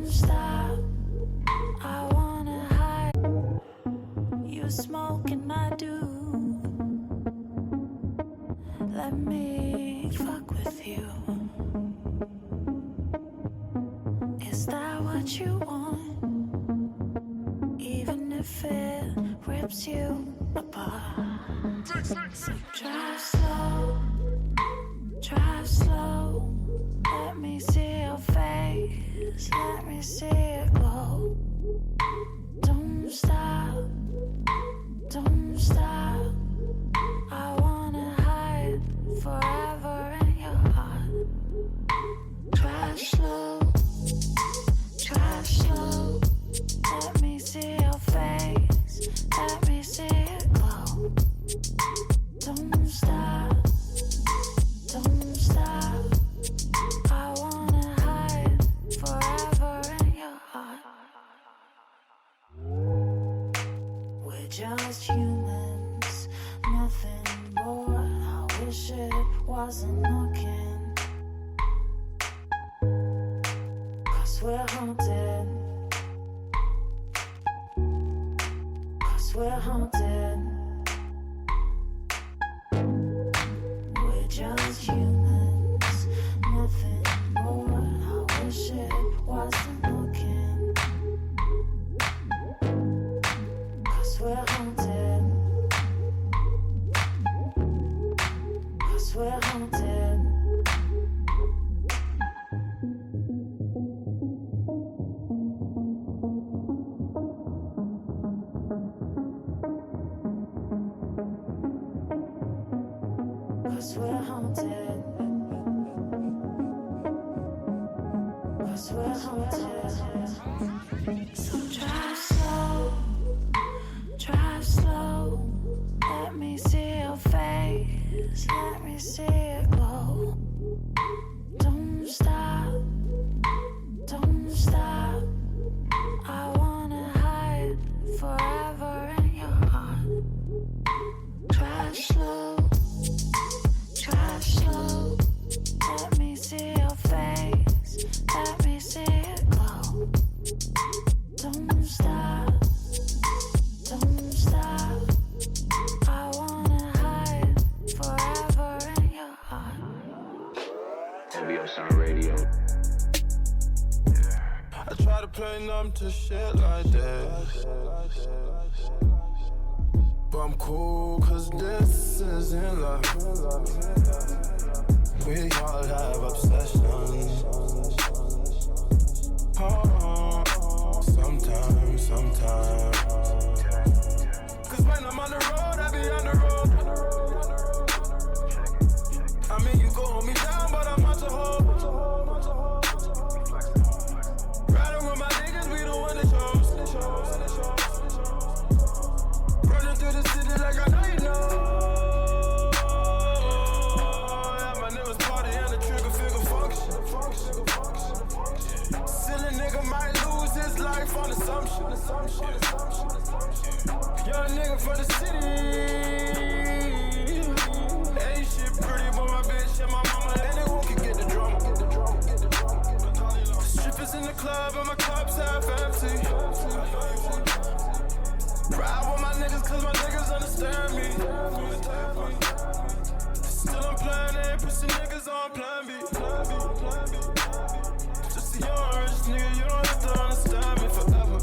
stop. I wanna hide. You smoke and I do. Let me fuck with you. Is that what you want? Even if it rips you apart. So drive slow, drive slow. Let me see your face, let me see it glow. Don't stop, don't stop. I wanna hide forever in your heart. Drive slow, drive slow. Let me see your face, let me see it glow. Don't stop, don't stop. I wanna hide forever in your heart. We're just humans, nothing more. I wish it wasn't looking. 'Cause we're haunted. 'Cause we're haunted. We're just humans, nothing more. I wish it wasn't looking. 'Cause we're haunted. 'Cause we're haunted. Cause we're haunted. Cause we're haunted. So drive slow, drive slow. Let me see your face, let me see it glow. Don't stop, don't stop. I wanna hide forever in your heart. Drive slow, drive slow. Let me see your face, let me see it glow. Don't stop, don't stop. I wanna hide forever in your heart. OBS on radio. I try to play numb to shit like this, but I'm cool cause this isn't love. We all have obsessions. Sometimes. Cause when I'm on the road, I be on the road. I mean, you go hold me down, but I'm not to hold. Riding with my niggas, we don't want the shows. Running through the city like I know you know. Yeah, my niggas party and the trigger figure function. Silly nigga might lose his life on assumption. Young nigga from the city. Ain't shit pretty, but my bitch and my mama, anyone can get the drama. Strippers in the club and my cup's half empty. Ride with my niggas cause my niggas understand me. Still I'm plan A, pussy niggas on plan B. Just a young rich nigga, you don't have to understand me forever.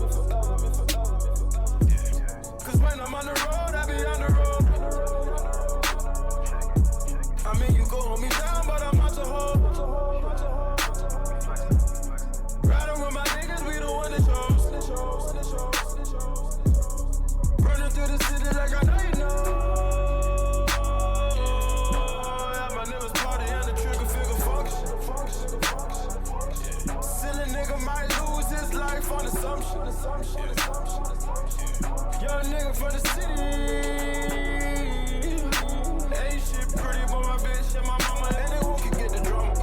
Cause when I'm on the road, I be on the road. I mean, you go hold me down, but I'm not to hold. Riding with my niggas, we don't want the shows. Running through the city like I know you know. Yeah, my niggas party and the trigger figure function. Silly nigga might lose his life on assumption. Young nigga from the city. Ain't shit pretty, but my bitch and my mama, anyone can get the drama.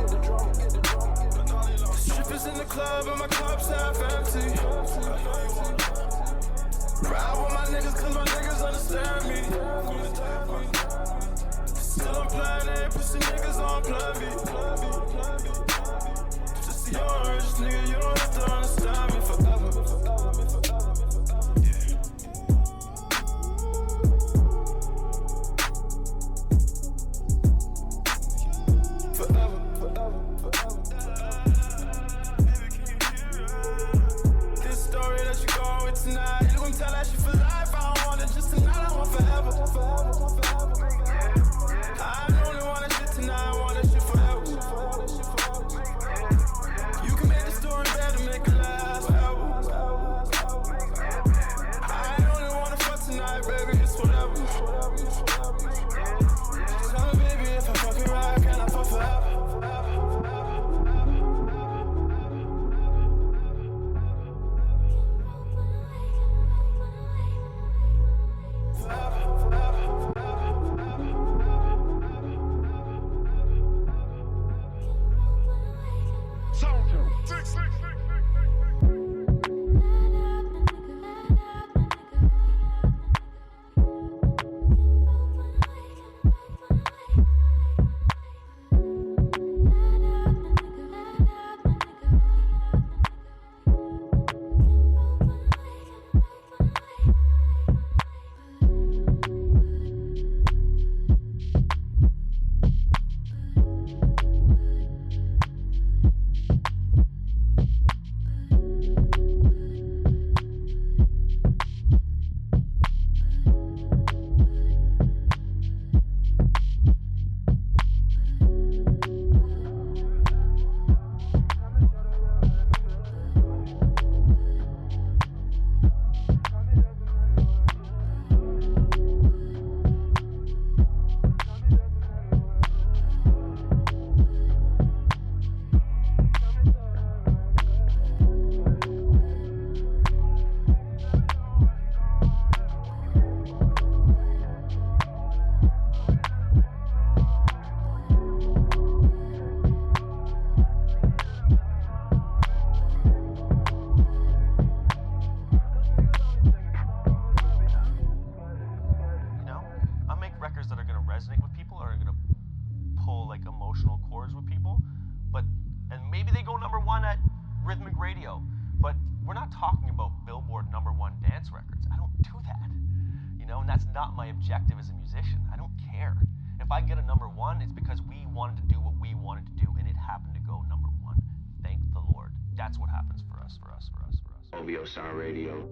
Strippers in the club and my cup's half empty. Ride with my niggas cause my niggas understand me. Still I'm plan A, pussy niggas on plan B. Just a young rich nigga, you don't have to understand one at rhythmic radio, but we're not talking about Billboard #1 dance records. I don't do that, you know, and that's not my objective as a musician. I don't care. If I get a #1, it's because we wanted to do what we wanted to do, and it happened to go #1. Thank the Lord. That's what happens for us. OVO Sound Radio.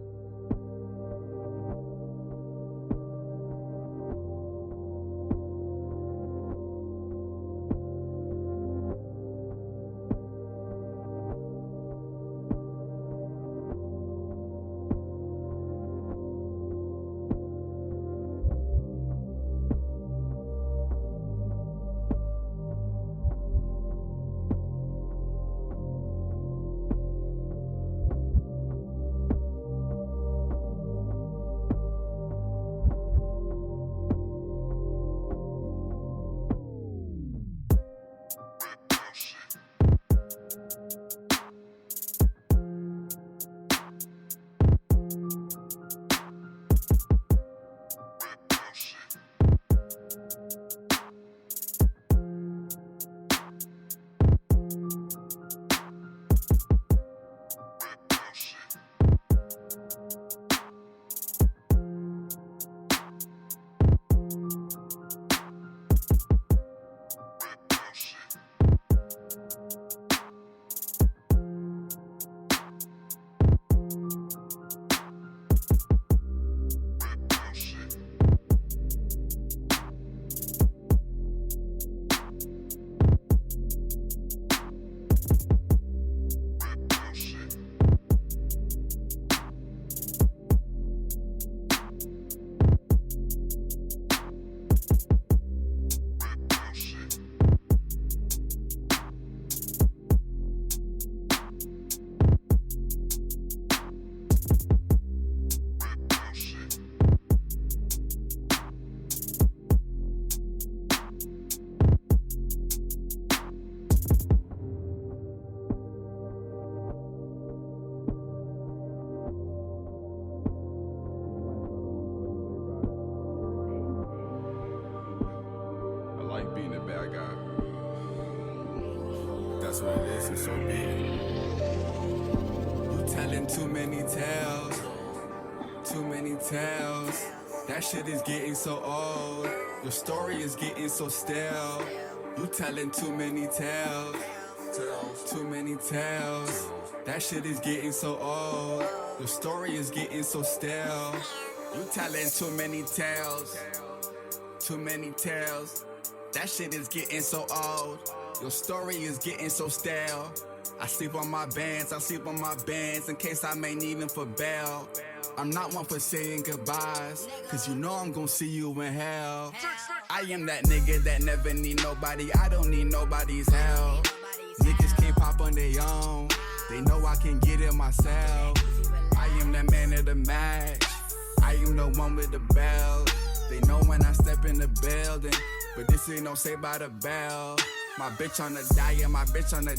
like being a bad guy. That's what it is, and so be it. You telling too many tales, too many tales. That shit is getting so old. Your story is getting so stale. You telling too many tales, too many tales. That shit is getting so old. Your story is getting so stale. You telling too many tales, too many tales. That shit is getting so old. Your story is getting so stale. I sleep on my bands, in case I may need them for bail. I'm not one for saying goodbyes, cause you know I'm gon' see you in hell. I am that nigga that never need nobody, I don't need nobody's help. Niggas can't pop on their own, they know I can get it myself. I am the man of the match, I am the one with the bell. They know when I step in the building, but this ain't no Saved by the Bell. My bitch on the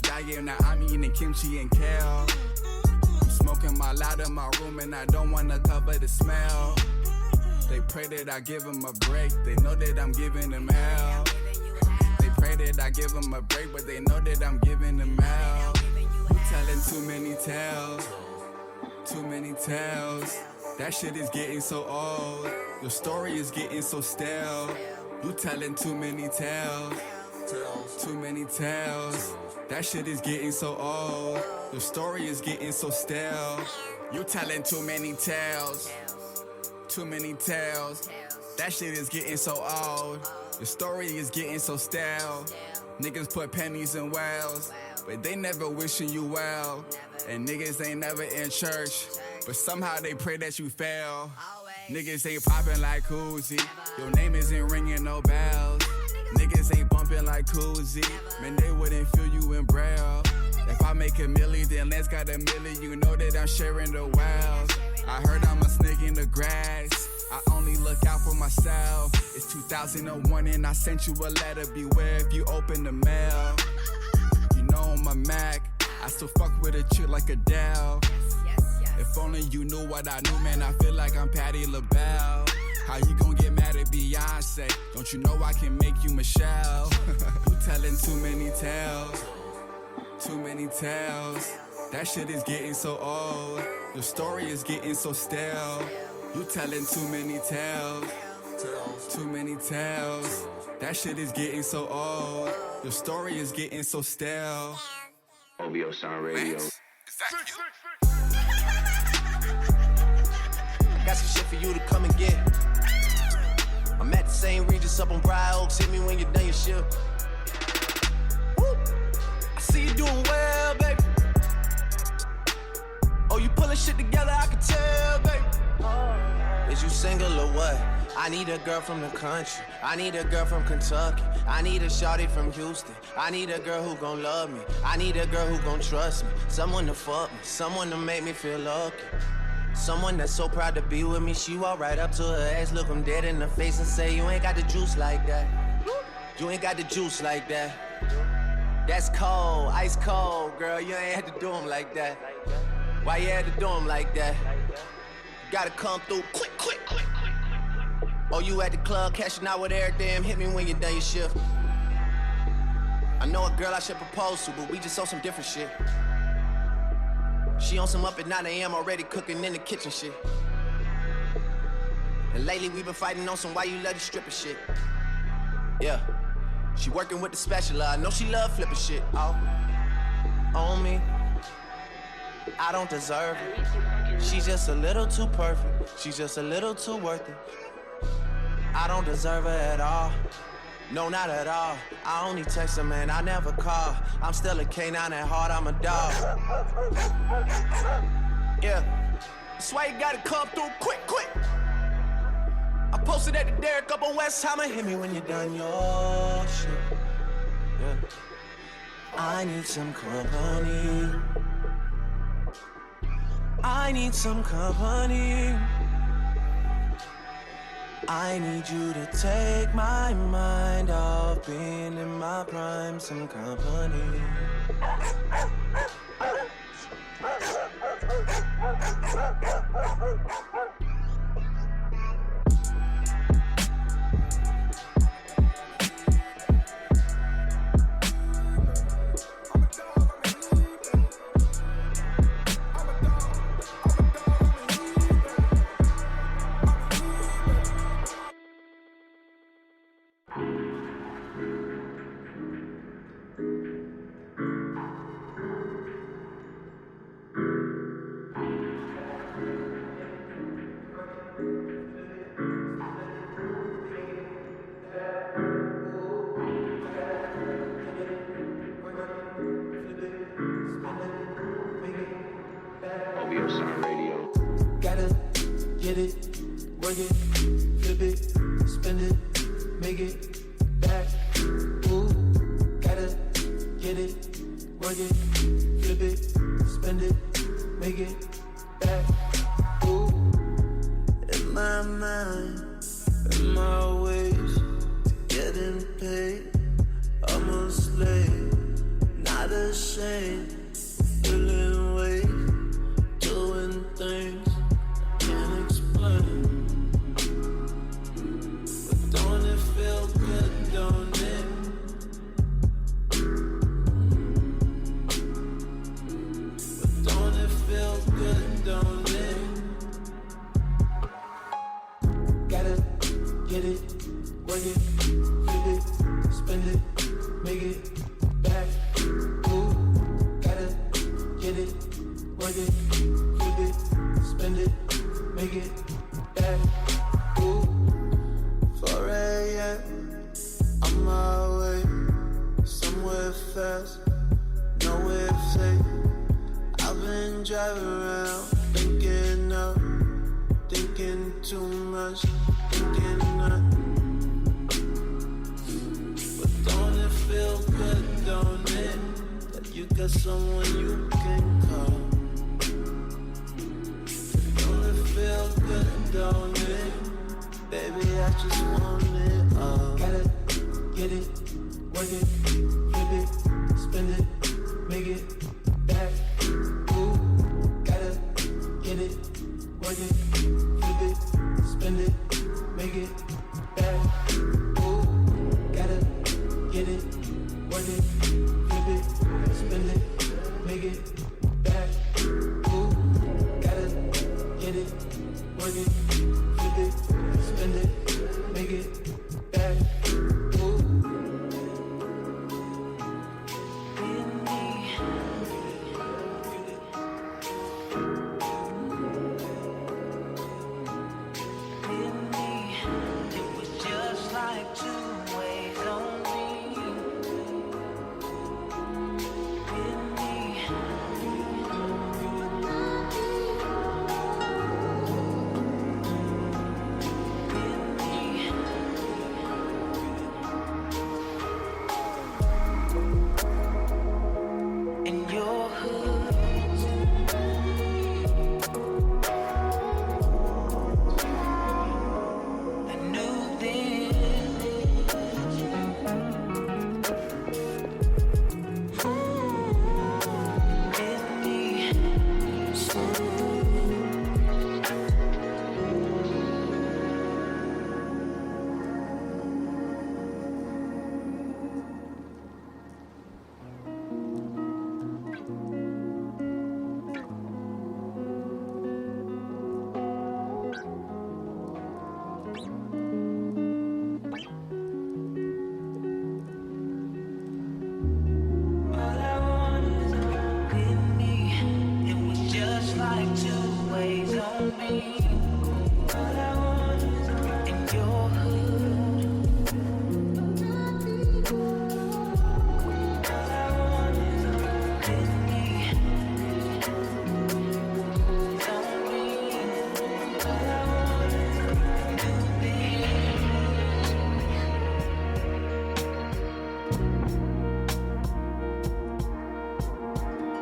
diet, now I'm eating kimchi and kale. I'm smoking my loud in my room and I don't wanna cover the smell. They pray that I give them a break, they know that I'm giving them hell. They pray that I give them a break, but they know that I'm giving them hell. You telling too many tales, too many tales. That shit is getting so old, your story is getting so stale. You telling too many tales, too many tales. That shit is getting so old, your story is getting so stale. You telling too many tales, too many tales. That shit is getting so old, your story is getting so stale. Niggas put pennies in wells, but they never wishing you well. And niggas ain't never in church, but somehow they pray that you fail. Niggas ain't popping like Koozie, your name isn't ringing no bells. Niggas ain't bumping like Koozie, man, they wouldn't feel you in Braille. If I make a milli, then Lance got a milli, you know that I'm sharing the wealth. I heard I'm a snake in the grass, I only look out for myself. It's 2001 and I sent you a letter, beware if you open the mail. You know I'm a Mac, I still fuck with a chick like Adele. If only you knew what I knew, man, I feel like I'm Patti LaBelle. How you gon' get mad at Beyonce? Don't you know I can make you Michelle? You telling too many tales, Too many tales. That shit is getting so old. Your story is getting so stale. You telling too many tales. Too many tales. That shit is getting so old. Your story is getting so stale. OVO Sound Radio. Got some shit for you to come and get. I'm at the same Regis up on Briar Oaks. Hit me when you're done your shift. Woo. I see you doing well, baby. Oh, you pulling shit together, I can tell, baby. Is you single or what? I need a girl from the country. I need a girl from Kentucky. I need a shawty from Houston. I need a girl who gon' love me. I need a girl who gon' trust me. Someone to fuck me. Someone to make me feel lucky. Someone that's so proud to be with me. She walk right up to her ex, look him dead in the face and say, you ain't got the juice like that. You ain't got the juice like that. That's cold, ice cold, girl. You ain't had to do him like that. Why you had to do him like that? You gotta come through quick, quick, quick, quick, quick, quick. Oh, you at the club, cashing out with everything. Hit me when you done your shift. I know a girl I should propose to, but we just on some different shit. She on some up at 9 a.m. already cooking in the kitchen shit. And lately we been fighting on some why you love the stripper shit. Yeah, she working with the spatula. I know she love flipping shit. Oh, on me. I don't deserve it. She's just a little too perfect. She's just a little too worth it. I don't deserve her at all. No, not at all. I only text her, man, I never call. I'm still a canine at heart, I'm a dog. Yeah, that's why you gotta come through quick, quick. I posted at the Derrick up on West Hammer. Hit me when you're done your shit. Yeah. I need some company. I need some company. I need you to take my mind off being in my prime, some company. OVO Sound Radio. Gotta get it, work it, flip it, spend it, make it back. Ooh, gotta get it, work it, flip it, spend it, make it back. Ooh, in my mind, in my ways, getting paid. I'm a slave, not ashamed, feeling ways. Doing things I can't explain, but don't it feel good, don't it? But don't it feel good, don't it? Gotta get it, work it, flip it, spend it, make it back. Ooh, gotta get it, work it, flip it, spend it, make it back. Ooh, 4 a.m. on my way, somewhere fast, nowhere safe. I've been driving around, thinking too much, thinking not. But don't it feel good, don't it? That you got someone you can call. Feel good, don't it? Baby, I just want it all. Gotta get it, work it, flip it, spend it, make it back. Ooh, gotta get it, work it, flip it, spend it, make it back. Ooh, gotta get it, work it, flip it, spend it. like two ways on me. All I want is in your hood. All I want is with me. It's on me. All I want is to be.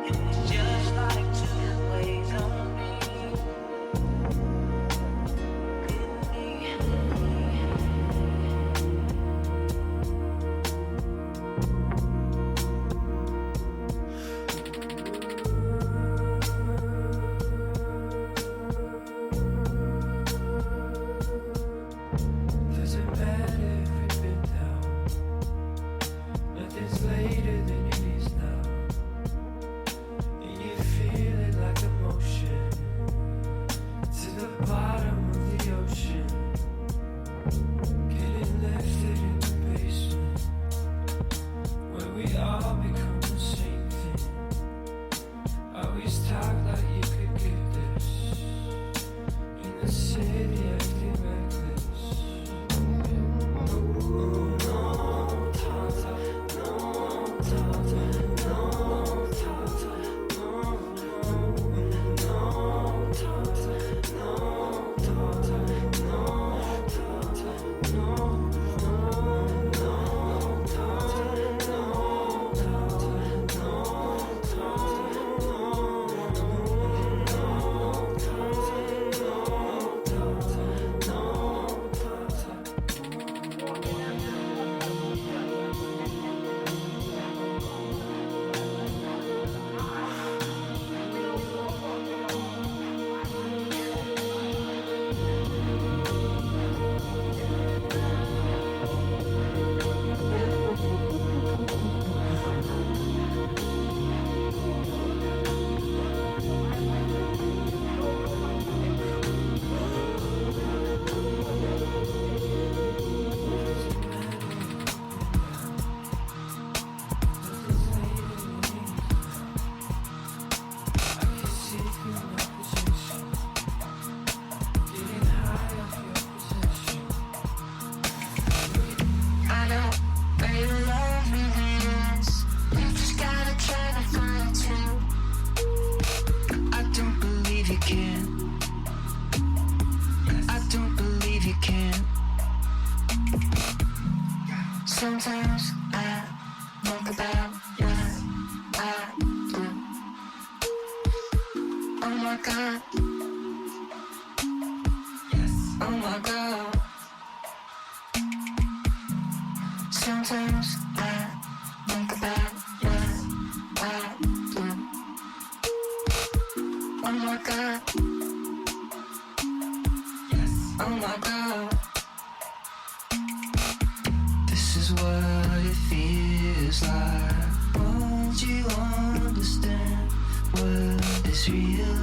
It's just like two ways on me. Doesn't matter if we've been down. Nothing's later than it is now. And you feel it like emotion to the bottom of the ocean. Getting lifted in the basement where we all become the same thing. Always talk like you could get this. In the city acting reckless. I know where your love really is. You just gotta try to find it too. I don't believe you can. I don't believe you can. Sometimes I think about what I do. Oh my God. Oh my God. Sometimes I think about what I do. Oh my God. Oh my God. This is what it feels like. Won't you understand what is real?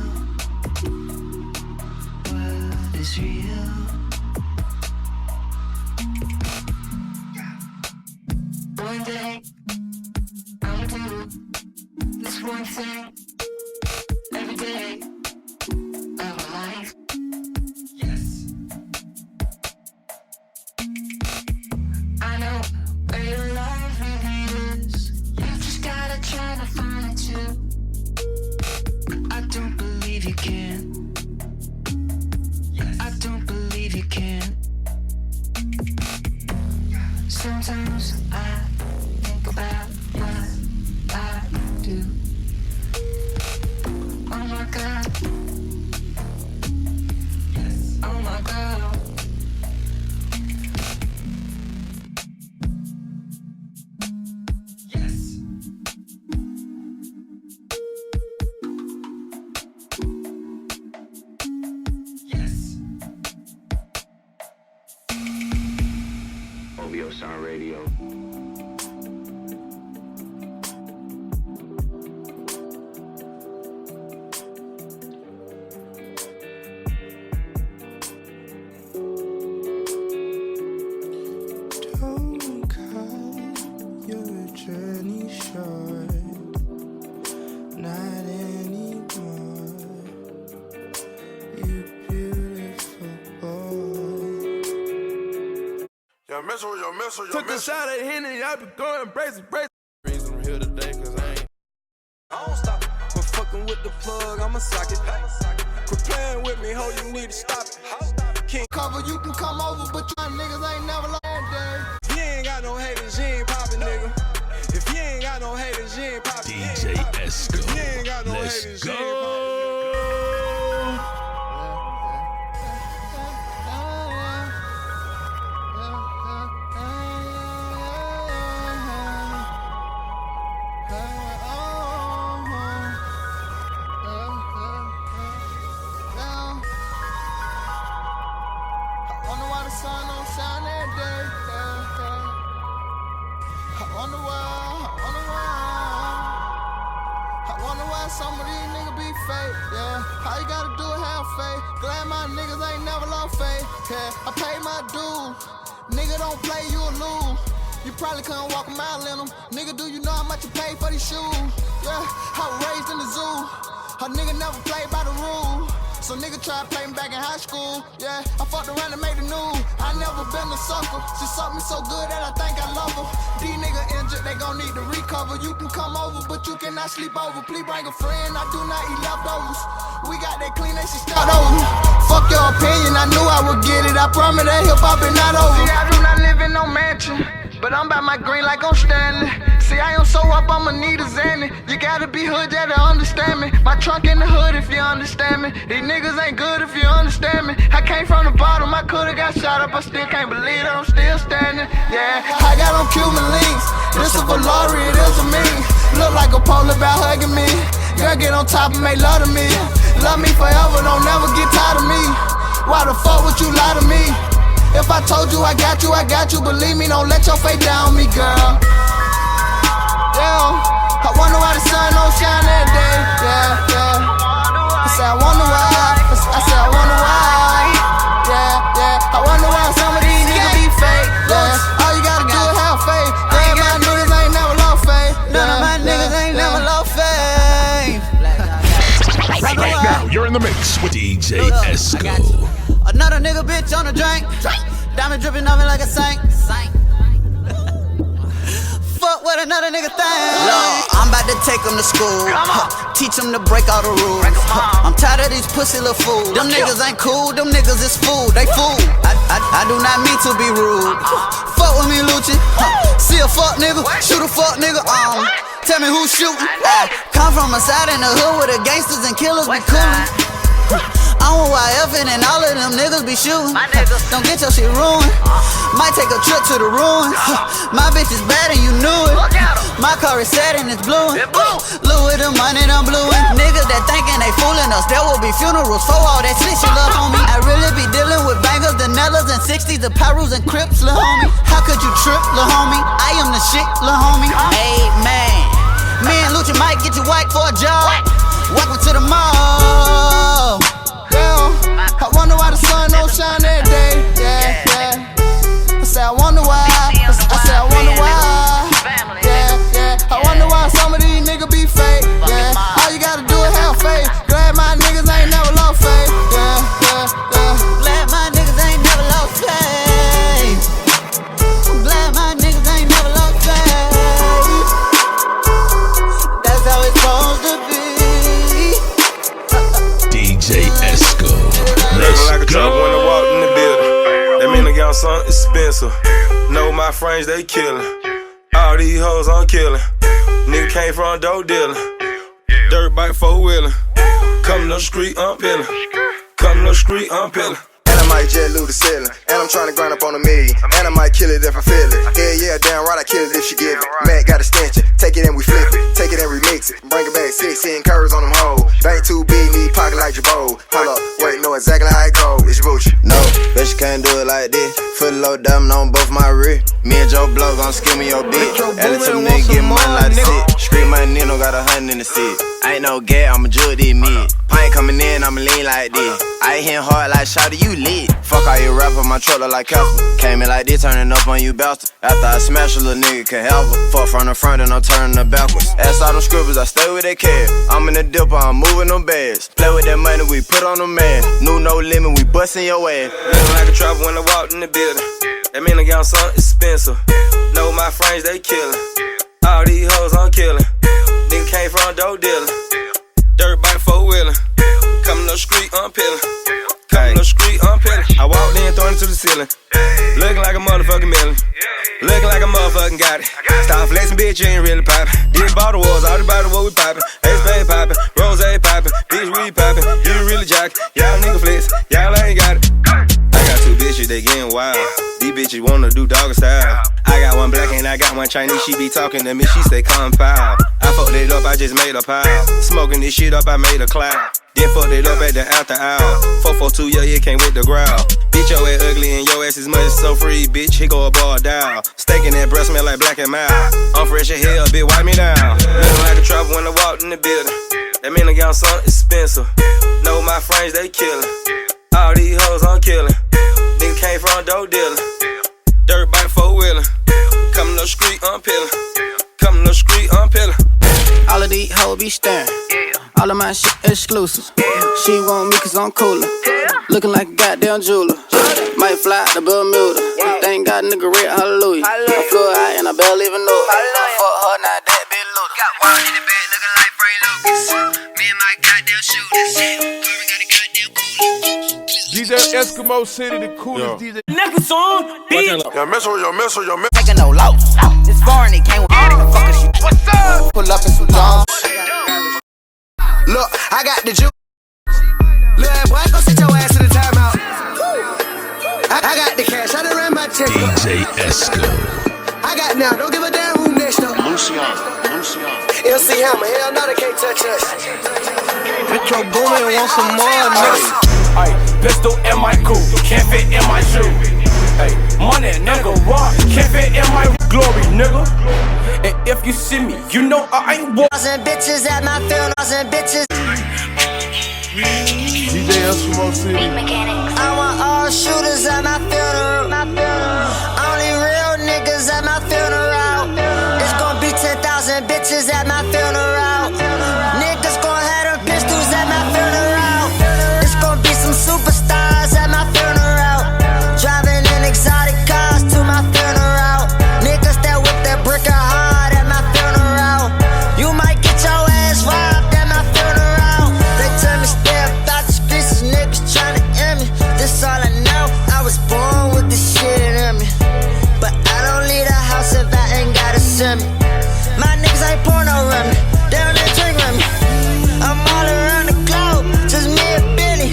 What is real? One day, I'ma do this one thing every day of my life. I know where your love really is. You just gotta try to find it too. I don't believe you can. I don't believe you can. Sometimes I think about what I do. Oh my God. Oh my God. OVO Sound Radio. Don't cut your journey short, not anymore. Took a shot at Henny, I be going crazy. Reason I'm here today, cause I don't stop it. But fucking with the plug, I'ma sock it. Quit playing with me, ho, you need to stop it. Can't cover, you can come over, but y'all niggas ain't never long day. If you ain't got no haters, you ain't poppin', nigga. If you ain't got no haters, you ain't poppin'. DJ Esco, If you ain't got no let's haters, you go. ain't poppin'. Some of these niggas be fake, yeah. All you gotta do is have faith. Glad my niggas ain't never lost faith, yeah. I pay my dues. Nigga don't play, you'll lose. You probably couldn't walk a mile in them. Nigga, do you know how much you pay for these shoes? Yeah, I was raised in the zoo. A nigga never played by the rules. So nigga try to play me back in high school. Yeah, I fucked around and made the news. I never been a sucker. She sucked me so good that I think I love her. These niggas injured, they gon' need to recover. You can come over, but you cannot sleep over. Please bring a friend, I do not eat leftovers. We got that clean, they should start over. Fuck your opinion, I knew I would get it. I promise that hip-hop is not over. See, I do not live in no mansion, but I'm by my green like I'm Stanley. See, I am so up, I'ma need a Zanny. You gotta be hood, yeah, to understand me. My trunk in the hood, if you understand me. These niggas ain't good if you understand me. I came from the bottom, I could've got shot up. I still can't believe that I'm still standing. Yeah, I got on Cuban links. This a Valori, it is a me. Look like a polar bear hugging me. Girl, get on top and make love to me. Love me forever, don't never get tired of me. Why the fuck would you lie to me? If I told you I got you, I got you. Believe me, don't let your face down me, girl. Yeah, I wonder why the sun don't shine every day. Yeah, yeah. I said I wonder why. I said I wonder why. Yeah, yeah. I wonder why some of these niggas be fake. Yeah, all you gotta do is have faith. Glad my niggas ain't never lost faith. None of my niggas ain't never lost faith. Right now, you're in the mix with DJ Esco. Another nigga bitch on the drink. Diamond dripping on me like a saint. Fuck what another nigga think. I'm about to take them to school. Teach them to break all the rules. I'm tired of these pussy little fools. Them niggas ain't cool, them niggas is fool. They fool. I do not mean to be rude. Fuck with me, Lucci. See a fuck nigga, shoot a fuck nigga. Tell me who's shooting. Come from a side in the hood where the gangsters and killers be coolin'. I'm with YF and all of them niggas be shooting. Don't get your shit ruined. Might take a trip to the ruins. My bitch is bad and you knew it. My car is sad and it's blueing. Look with the money I'm blueing. Niggas that thinking they fooling us. There will be funerals for all that shit you love, homie. I really be dealing with bangers, the Nellas and 60s, the Pyrus and Crips, lil' homie. How could you trip, lil' homie? I am the shit, lil' homie. Hey man, me and Lucci might get you white for a job. Welcome to the mall. I wonder why the sun don't shine every day. Yeah, yeah. I say I wonder why. I say I wonder why. Yeah, yeah. I wonder why some of these niggas be fake. Yeah, all you gotta do is have faith. Glad my niggas ain't never lost faith. Yeah, yeah, yeah. Glad my niggas ain't never lost faith. Glad my niggas ain't never lost faith. That's how it's supposed to be. DJ Esco. Like a truck when I walk in the building. That mean I got something expensive. Know my friends, they killin'. All these hoes I'm killin'. Nigga came from dope dealing. Dirt bike 4-wheeler. Coming up the street, I'm peeling. Coming up the street, I'm peeling. And I might jet loot the ceiling. And I'm tryna grind up on a million. And I might kill it if I feel it. Yeah, damn right, I kill it if she give it. Matt got a stench. Take it and we flip it. Take it and remix it. Bring it back 16 curves on them hoes. Bank too big, need pocket like Jabot. Hold up, wait, know exactly how it go. It's Gucci. No, bitch, you can't do it like this. Foot low diamond on both my rear. Me and Joe Blow gon' skim me your bitch. Attitude nigga get money like the shit. Street money Nino got 100 in the seat. Ain't no gay, I'ma judge this mid. Pint coming in, I'ma lean like this. I hit hard like shawty, you lit. Fuck all you rapper, my truck like Casper. Came in like this, turning up on you bastard. After I smash a little nigga can help her. Fuck from the front and I'm turning her backwards. Ass all them scribbles, I stay with that cash. I'm in the dipper, I'm moving them bags. Play with that money, we put on the man. New no limit, we bustin' your ass. Looking like a trapper when I walked in the building. That mean I got something expensive. Know my frames, they killin'. All these hoes I'm killin'. Nigga came from dope dealer. Dirt bike 4-wheeler. Coming up street, I'm peeling. Coming up street, I'm peeling. I walked in, throwing it to the ceiling. Looking like a motherfucking million. Looking like a motherfucking got it. Stop flexing, bitch, you ain't really poppin'. These bottle wars, all the bottle what we poppin'. Ace Bay poppin', Rose poppin', bitch, we poppin'. You really jockin', y'all nigga flex, y'all ain't got it. I got two bitches, they getting wild. These bitches wanna do doggy style. I got one black and I got one Chinese. She be talking to me, she say compile. I fucked it up, I just made a pile. Smoking this shit up, I made a cloud. Then fucked it up at the after hour. 442, yeah, it came with the growl. Bitch, your ass ugly and your ass is much so free, bitch. Here go a ball down. Steak in that breast smell like black and mild. I'm fresh as hell, bitch, wipe me down. Looking like a trouble when I walked in the building. That mean I got something expensive. Know my frames, they killin'. All these hoes I'm killin'. Nigga came from dope dealer. Dirt bike 4-wheeler. Coming up street, I'm peeling. Coming up street, I'm peeling. All of these hoes be staring. All of my shit exclusive. She want me cause I'm cooler. Looking like a goddamn jeweler. Might fly out to Bermuda. Thank God nigga red, hallelujah. I flew out and I barely even know it. Fuck her, now that bitch Luda. Got one in the bed looking like Frank Lucas. Me and my goddamn shooters. Curry got a goddamn cooler. DJ Eskimo City, the coolest DJ. Niggas on, bitch. Yo, missile. Taking no low. This foreign, it came with fuck shit. What's up? Pull up in some John. Look, I got the juice. Little boy, go sit your ass in the timeout. I got the cash, I done ran my check. DJ Esco. I got now, don't give a damn who next though. Lucian. LC Hammer, hell no, they can't touch us. Metro Boomin want some more, niggas. Ay, pistol in my coupe, can't fit in my shoe. Ay, money, nigga, rock, can't fit in my glory, nigga. And if you see me, you know I ain't walk. Bitches at my funerals and bitches. DJ Eskimo City. I want all shooters at my funeral. Only real niggas at my funeral. It's gonna be 10,000 bitches at my funeral. Niggas gon' have them pistols at my funeral. It's gonna be some superstars at my funeral. Driving in exotic cars to my funeral. Niggas that whip that brick hard at my funeral. You might get your ass robbed at my funeral. They tell me stay about the streets, these niggas tryna end me. This all I know, I was born with this shit in me. But I don't leave the house if I ain't gotta send me. My niggas ain't pouring no rum, they don't even drink with me. I'm all around the globe, just me and Billy.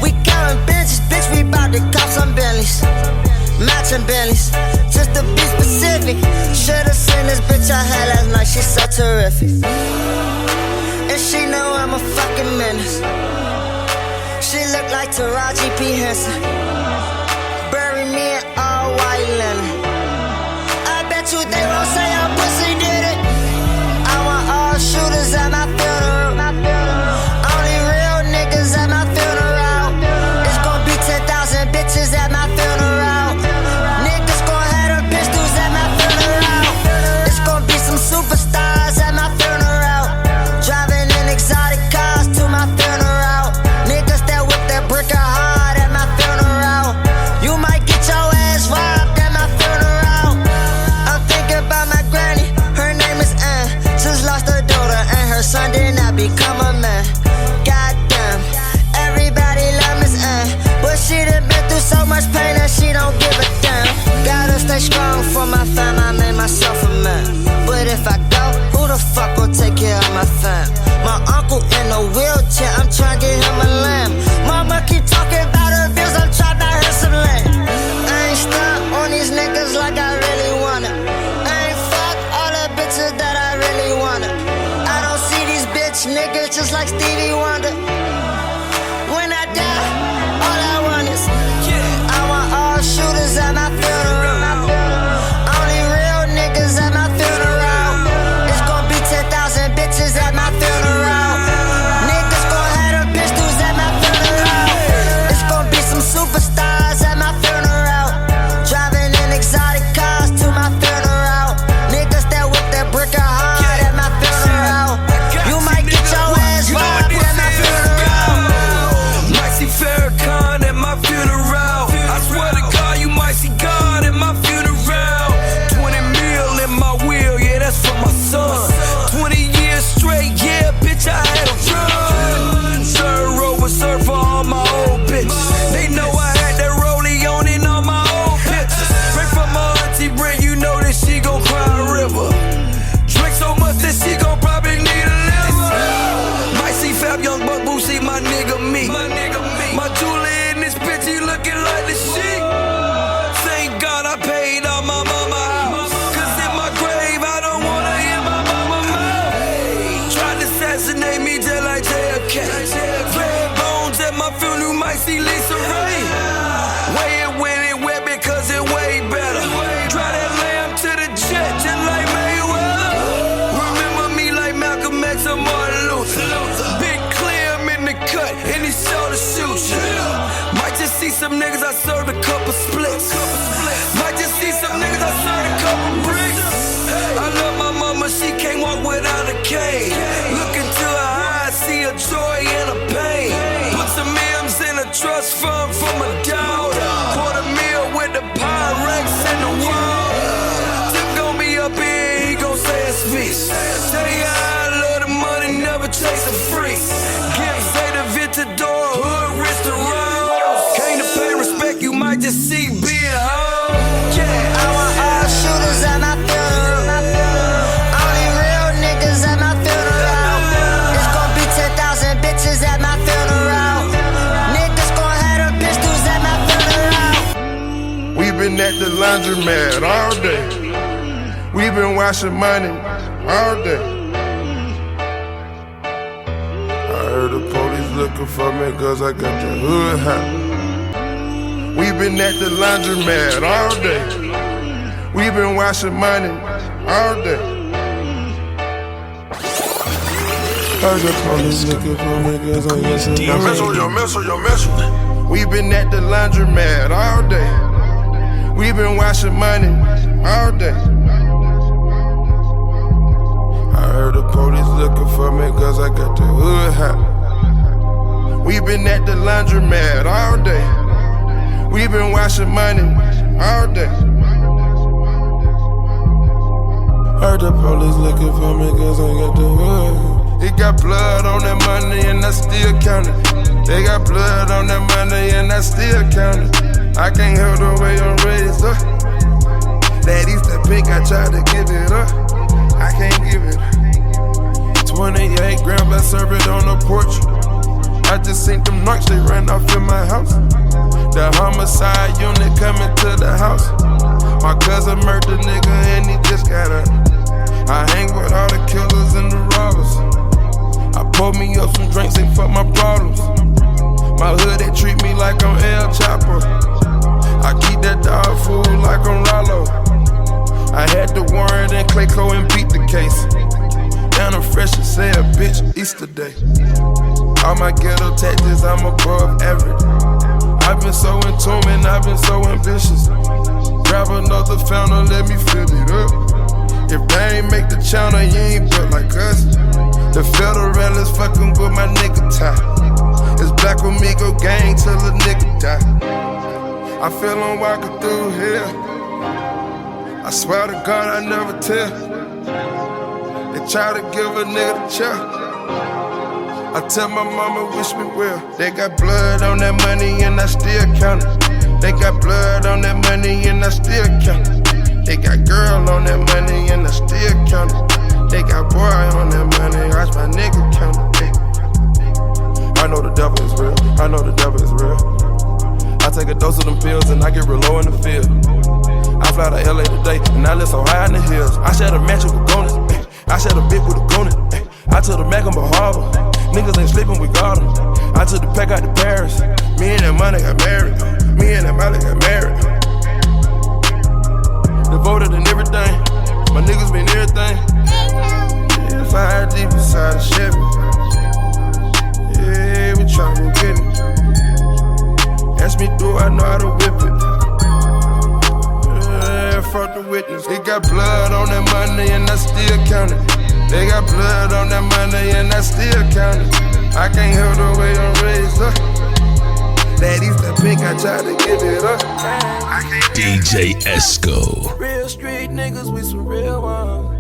We counting benches, bitch, we bout to cop some Bentleys. Matching Bentleys, just to be specific. Should've seen this bitch I had last night, she's so terrific. And she know I'm a fucking menace. She look like Taraji P. Henson. Bury me in all white linen. I bet you they won't say our pussy did it. I want all shooters at my funeral. Only real niggas at my funeral. It's gonna be 10,000 bitches at my funeral. Niggas gon' have them pistols at my funeral. It's gonna be some superstars at my funeral. Driving in exotic cars to my funeral. Niggas that whip that brick hard at my funeral. You might get your ass robbed at my funeral. I'm thinking about my granny, her name is Ann. Just lost her daughter and her son did not become a man. Goddamn, everybody love Miss Ann, but she done been through so much pain that she don't give a damn. Gotta stay strong for my fam, I made myself a man. But if I go, who the fuck will take care of my fam? My uncle in a wheelchair, I'm trying to get him a lamb. Mama keep talking about her bills, I'm trying to buy her some land. I ain't stuck on these niggas like I really wanna. I ain't fuck all the bitches that I really wanna. I don't see these bitch niggas just like Stevie Wonder. When I die, all I want is I want all shooters at my funeral. Only real niggas at my funeral. It's gonna be 10,000 bitches at my funeral. Niggas gon' have them pistols at my funeral. It's gonna be some superstars at my funeral. Driving in exotic cars to my funeral. Niggas that whip that brick hard at my funeral. You might get your ass robbed at my funeral. my nigga me. My Julie in this bitch, he looking like the shit. Thank God I paid off my mama house. Cause in my grave, I don't wanna hear my mama mouth. Tried to assassinate me just like JFK. Red bones at my funeral, might see Lisa Ray. Way it when it wet because it way better. Try that lamb to the jet just like Mayweather. Remember me like Malcolm X or Martin Luther. Big Clem in the cut and he saw the shoes. Might just see some niggas I served a couple splits. Might just see some niggas I served a couple bricks. I love my mama, she can't walk without a cane. Look into her eyes, see a joy and a pain. Put some M's in a trust fund for my daughter. $250,000 with the Pyrex and the wall. Tip gon' be up here, he gon' say it's feast. Say I love the money, never chase a freak. Give say the Vitador, hood restaurant. Came to pay respect, you might just see being home. Yeah, I want all shooters at my funeral. Only real niggas at my funeral. It's gon' be 10,000 bitches at my funeral. Niggas gon' have them pistols at my funeral. We been at the laundromat all day. We been washing money all day. I heard the police looking for me cause I got the hood hot. We been at the laundromat all day. We been washing money all day. Heard the police looking for me cause I got the hood hot. We been at the laundromat all day. We been washing money all day. I heard the police looking for me cause I got the hood hot. We been at the laundromat all day. We been washing money all day. Heard the police looking for me cause I got the hood. It got blood on that money and I still count it. They got blood on that money and I still count it. I can't help the way I'm raised up. That Easter pink, I tried to give it up. I can't give it up. 28 grams, I serve it on the porch. I just seen them knocks, they ran off in my house. The homicide unit coming to the house. My cousin murdered nigga and he just got up. I hang with all the killers and the robbers. I pour me up some drinks, they fuck my problems. My hood, they treat me like I'm El Chapo. I keep that dog food like I'm Rollo. I had the warrant and Clayco and beat the case. Down I'm fresh as hell, bitch, Easter Day. All my ghetto tactics, I'm above average. I've been so in tune and I've been so ambitious. Grab another fountain, let me fill it up. If they ain't make the channel, you ain't built like us. The federal is fucking with my nigga tie. It's Black Amigo gang till a nigga die. I feel I'm walking through here. I swear to God I never tell. They try to give a nigga the chair. I tell my mama wish me well. They got blood on that money and I still count it. They got blood on that money and I still count it. They got girl on that money and I still count it. They got boy on that money, watch my nigga count it. I know the devil is real, I know the devil is real. I take a dose of them pills and I get real low in the field. I fly to LA today and I live so high in the hills. I share a mansion with Goonies, I share a bit with the Goonies. I took the Mac in Bahama, niggas ain't sleeping, we got them. I took the pack out to Paris, me and that money got married. Me and that money got married. Devoted and everything, my niggas been everything. Yeah, 5 deep inside the Chevy. Yeah, we tryna go get it. Ask me do I know how to whip it. Yeah, fuck the witness. They got blood on that money and I still count it. They got blood on that money and I still count it. I can't help the way I'm raised up. That Easter pink, I tried to give it up. DJ Esco. Real street niggas with some real ones.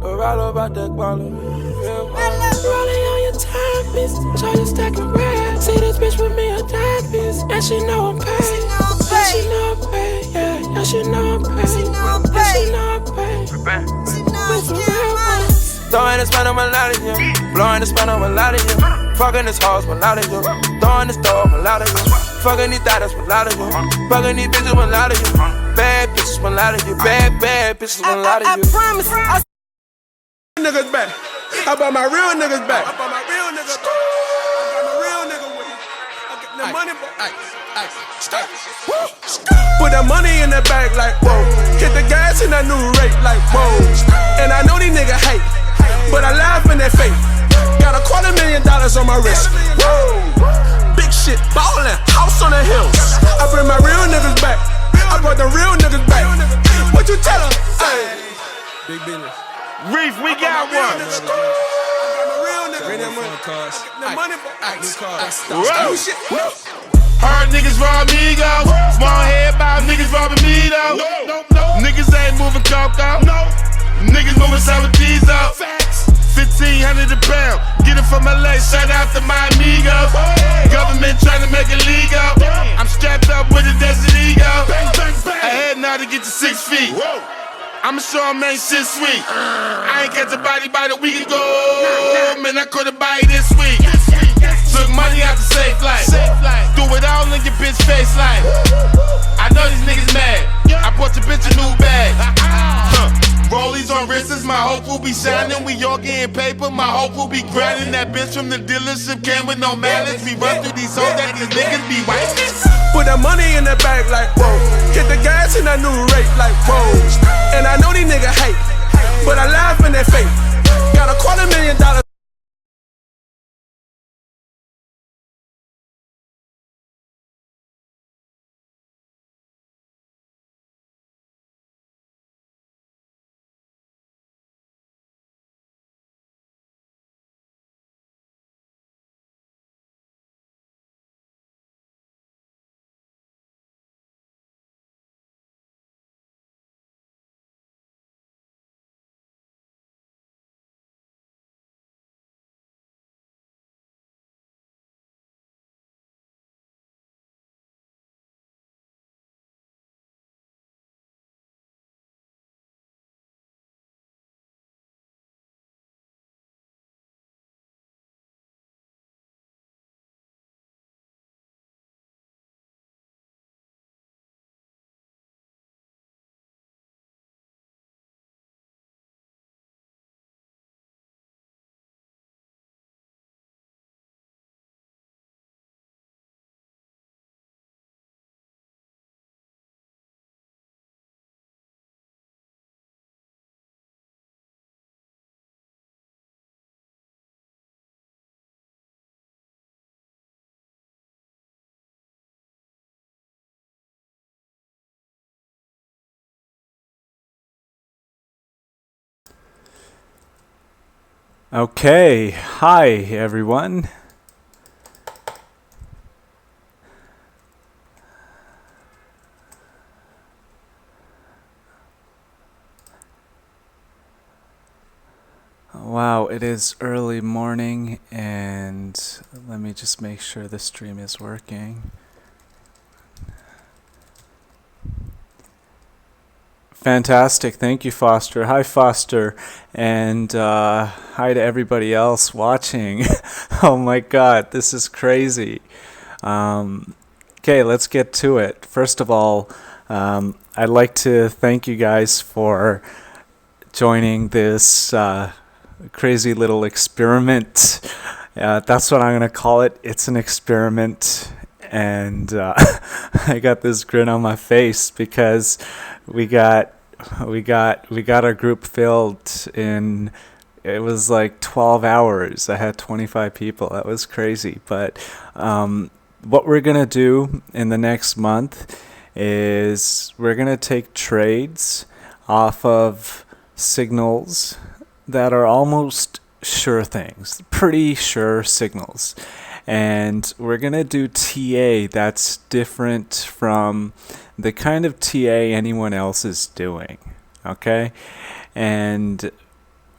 Or all about that quality. Rolling on your time, bitch. Show you stacking bread. See this bitch with me a diamonds. And she know I'm paid. Yeah, she know I'm paid. Yeah, she know I'm paid. Yeah, she know I'm paid. With some real ones. Throwing the spot on my lot of you. Blowing the spot on my lot of you. Fucking this hoes, one lot of you. Throwing the stove, one lot of you. Fucking these daughters, one lot of you. Fucking these bitches, one lot of you. Bad bitches, one lot of you. Bad bitches, one lot of you. I promise. Niggas back. I bought my real niggas back. I bought my real niggas back. I got my real nigga with me. I get the money back. Put that money in the bag like whoa. Hit the gas in that new rate like whoa. And I know these niggas hate, but I laugh in their face. Got $250,000 on my wrist. Whoa. Big shit, ballin', house on the hills. I bring my real niggas back. I brought the real niggas back. What you tell them? Ay. Big business. Reef, we got one. Hard niggas rob me, go. Small head bob niggas robbing me, though. Niggas ain't moving cocoa. Niggas moving Salvatizzo. 1,500 a pound. Get it from LA, shout out to my amigos. Government trying to make it legal. I'm strapped up with a desert ego. I had now to get to 6 feet. I'ma show 'em ain't shit sweet. I ain't catch a body by the week ago. Man, I caught a body this week. Took money out the safe life. Do it all in your bitch face like. I know these niggas mad. I bought your bitch a new bag. Rollies on wrists, my hope will be shining. We all getting paper, my hope will be grinding. That bitch from the dealership came with no malice. We run through these hoes that these niggas be white. Put that money in the bag like whoa. Hit the gas in that new rate like whoa. And I know these niggas hate, but I laugh in their face. Got $250,000. Okay, hi everyone. Wow, it is early morning and let me just make sure the stream is working. Fantastic. Thank you, Foster. Hi, Foster. And hi to everybody else watching. Oh my God, this is crazy. Okay, let's get to it. First of all, I'd like to thank you guys for joining this crazy little experiment. That's what I'm going to call it. It's an experiment. And I got this grin on my face because we got our group filled in, it was like 12 hours. I had 25 people. That was crazy. But what we're gonna do in the next month is we're gonna take trades off of signals that are almost sure things, pretty sure signals. And we're going to do TA that's different from the kind of TA anyone else is doing, okay? And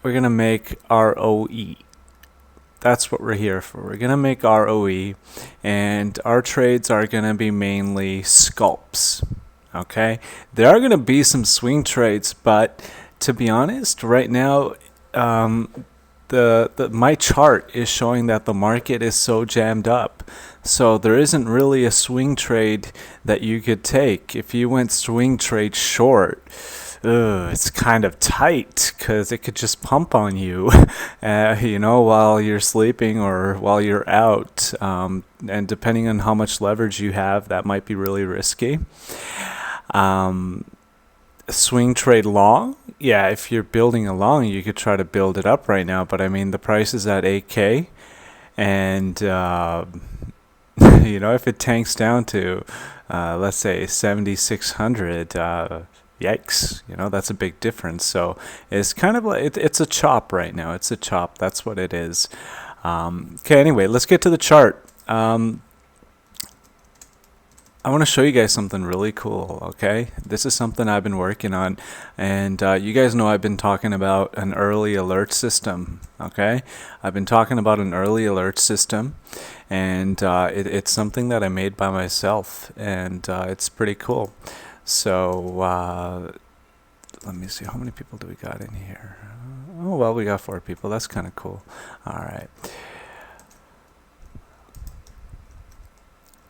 we're going to make ROE. That's what we're here for. We're going to make ROE, and our trades are going to be mainly scalps, okay? There are going to be some swing trades, but to be honest, right now, my chart is showing that the market is so jammed up. So there isn't really a swing trade that you could take. If you went swing trade short, it's kind of tight because it could just pump on you, while you're sleeping or while you're out. And depending on how much leverage you have, that might be really risky. Swing trade long, yeah, if you're building a long, you could try to build it up right now. But I mean, the price is at 8K, and if it tanks down to, let's say 7,600. Yikes, that's a big difference. So it's kind of like it's a chop right now. It's a chop. That's what it is. Okay, anyway, let's get to the chart. I want to show you guys something really cool, okay? This is something I've been working on, and you guys know I've been talking about an early alert system, okay? I've been talking about an early alert system, and it's something that I made by myself, and it's pretty cool. So let me see, how many people do we got in here? Oh, well, we got 4 people. That's kind of cool. All right.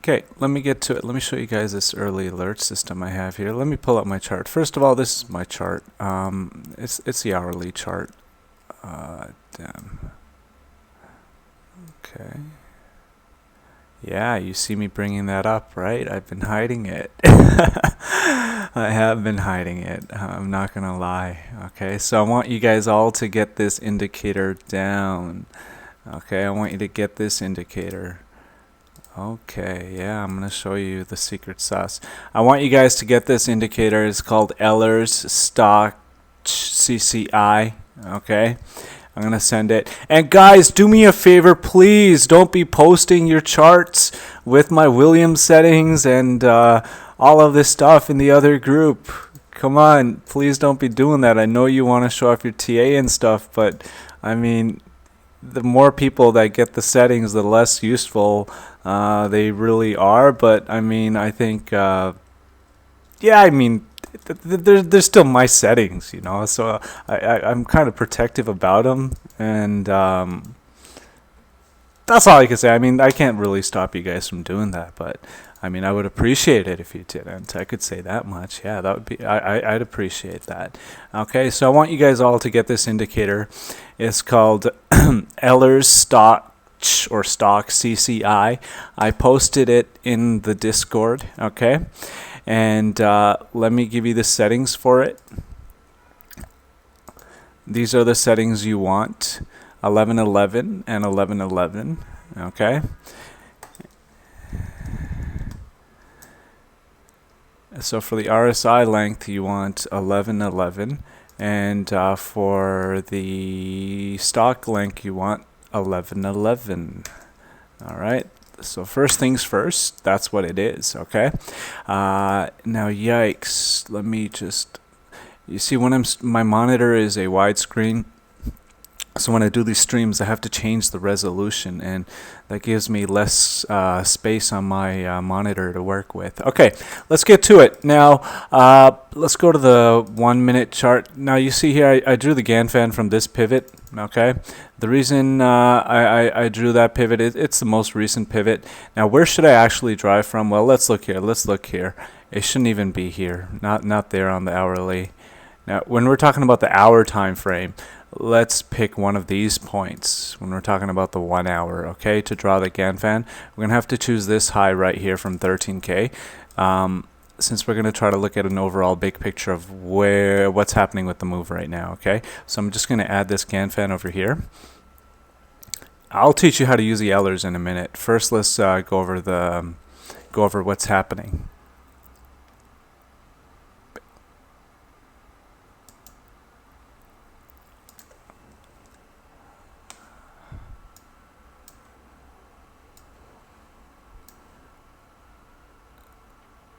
Okay, let me get to it. Let me show you guys this early alert system I have here. Let me pull up my chart. First of all, this is my chart. It's the hourly chart. Damn. Okay. Yeah, you see me bringing that up, right? I've been hiding it. I have been hiding it. I'm not gonna lie. Okay, so I want you guys all to get this indicator down. Okay, I want you to get this indicator. Okay, yeah, I'm going to show you the secret sauce. I want you guys to get this indicator. It's called Eller's Stock CCI. Okay, I'm going to send it. And guys, do me a favor, please. Don't be posting your charts with my Williams settings and all of this stuff in the other group. Come on, please don't be doing that. I know you want to show off your TA and stuff, but I mean, the more people that get the settings, the less useful they really are. But I mean, I think, there's still my settings, so I'm kind of protective about them, and that's all I can say. I mean, I can't really stop you guys from doing that, but I mean, I would appreciate it if you didn't. I could say that much. Yeah, that would be. I'd appreciate that. Okay, so I want you guys all to get this indicator. It's called Eller's Stock or Stock CCI. I posted it in the Discord. Okay, and let me give you the settings for it. These are the settings you want: 1111 and 1111. Okay. So for the RSI length, you want 1111, and for the stock length, you want 1111. All right. So first things first, that's what it is. Okay. Now, yikes. Let me just. You see, when my monitor is a widescreen. So when I do these streams, I have to change the resolution, and that gives me less space on my monitor to work with. Okay, let's get to it. Now, let's go to the 1 minute chart. Now, you see here, I drew the GAN-FAN from this pivot. Okay, the reason I drew that pivot, it's the most recent pivot. Now, where should I actually drive from? Well, let's look here. Let's look here. It shouldn't even be here. Not there on the hourly. Now, when we're talking about the hour time frame, let's pick one of these points when we're talking about the 1 hour, okay, to draw the GAN-FAN. We're going to have to choose this high right here from 13K, since we're going to try to look at an overall big picture of what's happening with the move right now, okay? So I'm just going to add this GAN-FAN over here. I'll teach you how to use the Ellers in a minute. First, let's go over what's happening.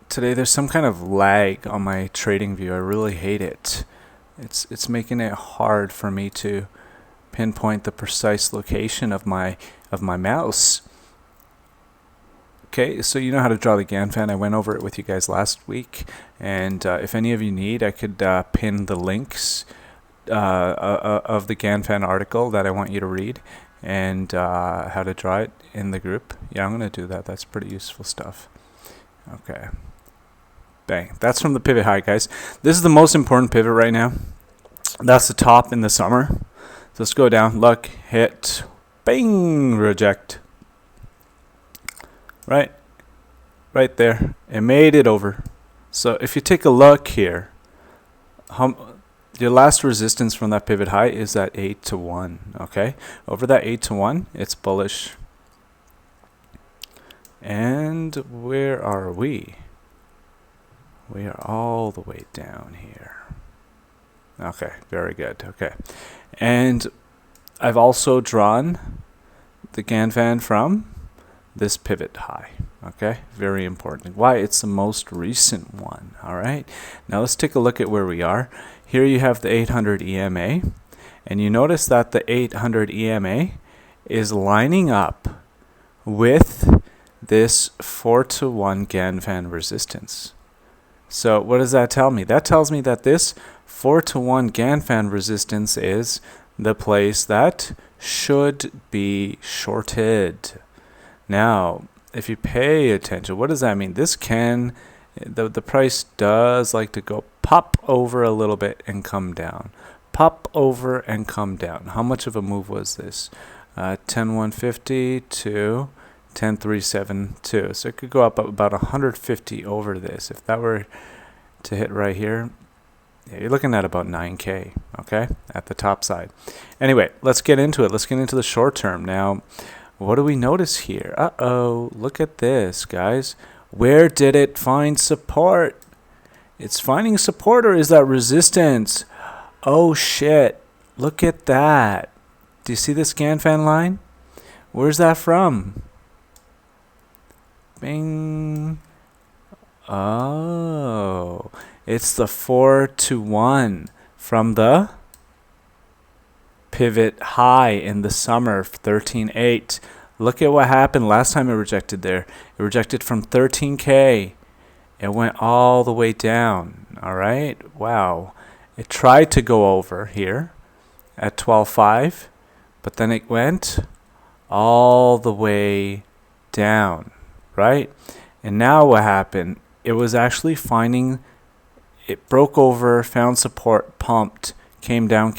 Today there's some kind of lag on my trading view. I really hate it. It's making it hard for me to pinpoint the precise location of my mouse. Okay, so you know how to draw the GAN-FAN. I went over it with you guys last week, and if any of you need, I could pin the links of the GANFAN article that I want you to read, and how to draw it in the group. Yeah, I'm going to do that. That's pretty useful stuff. Okay. Bang. That's from the pivot high, guys. This is the most important pivot right now. That's the top in the summer. So let's go down. Look, hit, bang, reject. Right there. It made it over. So if you take a look here, your last resistance from that pivot high is at 8 to 1. Okay, over that 8 to 1, it's bullish. And where are we? We are all the way down here. Okay, very good. Okay, and I've also drawn the GANFAN from this pivot high. Okay, very important. Why? It's the most recent one. All right, now let's take a look at where we are. Here you have the 800 EMA, and you notice that the 800 EMA is lining up with this 4 to 1 GANFAN resistance. So what does that tell me? That tells me that this 4 to 1 GANFAN resistance is the place that should be shorted. Now, if you pay attention, what does that mean? This can, the price does like to go pop over a little bit and come down. Pop over and come down. How much of a move was this? 10,150 to 10,372. So it could go up about 150 over this. If that were to hit right here, yeah, you're looking at about 9K, okay, at the top side. Anyway, let's get into it. Let's get into the short term. Now, what do we notice here? Uh-oh, look at this, guys. Where did it find support? It's finding support, or is that resistance? Oh, shit. Look at that. Do you see this GANFAN line? Where's that from? Bing. Oh, it's the 4 to 1 from the pivot high in the summer, 13.8. Look at what happened last time it rejected there. It rejected from 13K. It went all the way down. All right. Wow. It tried to go over here at 12.5, but then it went all the way down. Right? And now what happened? It was actually finding, it broke over, found support, pumped, came down,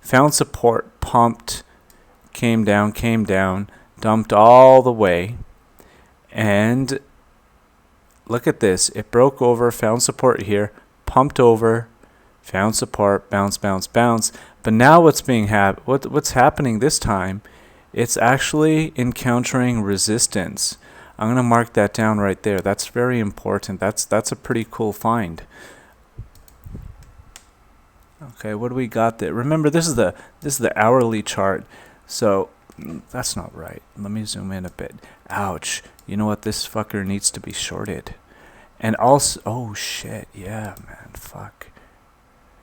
found support, pumped, came down, dumped all the way. And look at this. It broke over, found support here, pumped over, found support, bounce, bounce, bounce. But now what's what's happening this time? It's actually encountering resistance. I'm going to mark that down right there. That's very important. That's a pretty cool find. Okay, what do we got there? Remember, this is the hourly chart. So that's not right. Let me zoom in a bit. Ouch. You know what? This fucker needs to be shorted. And also, oh shit. Yeah, man. Fuck.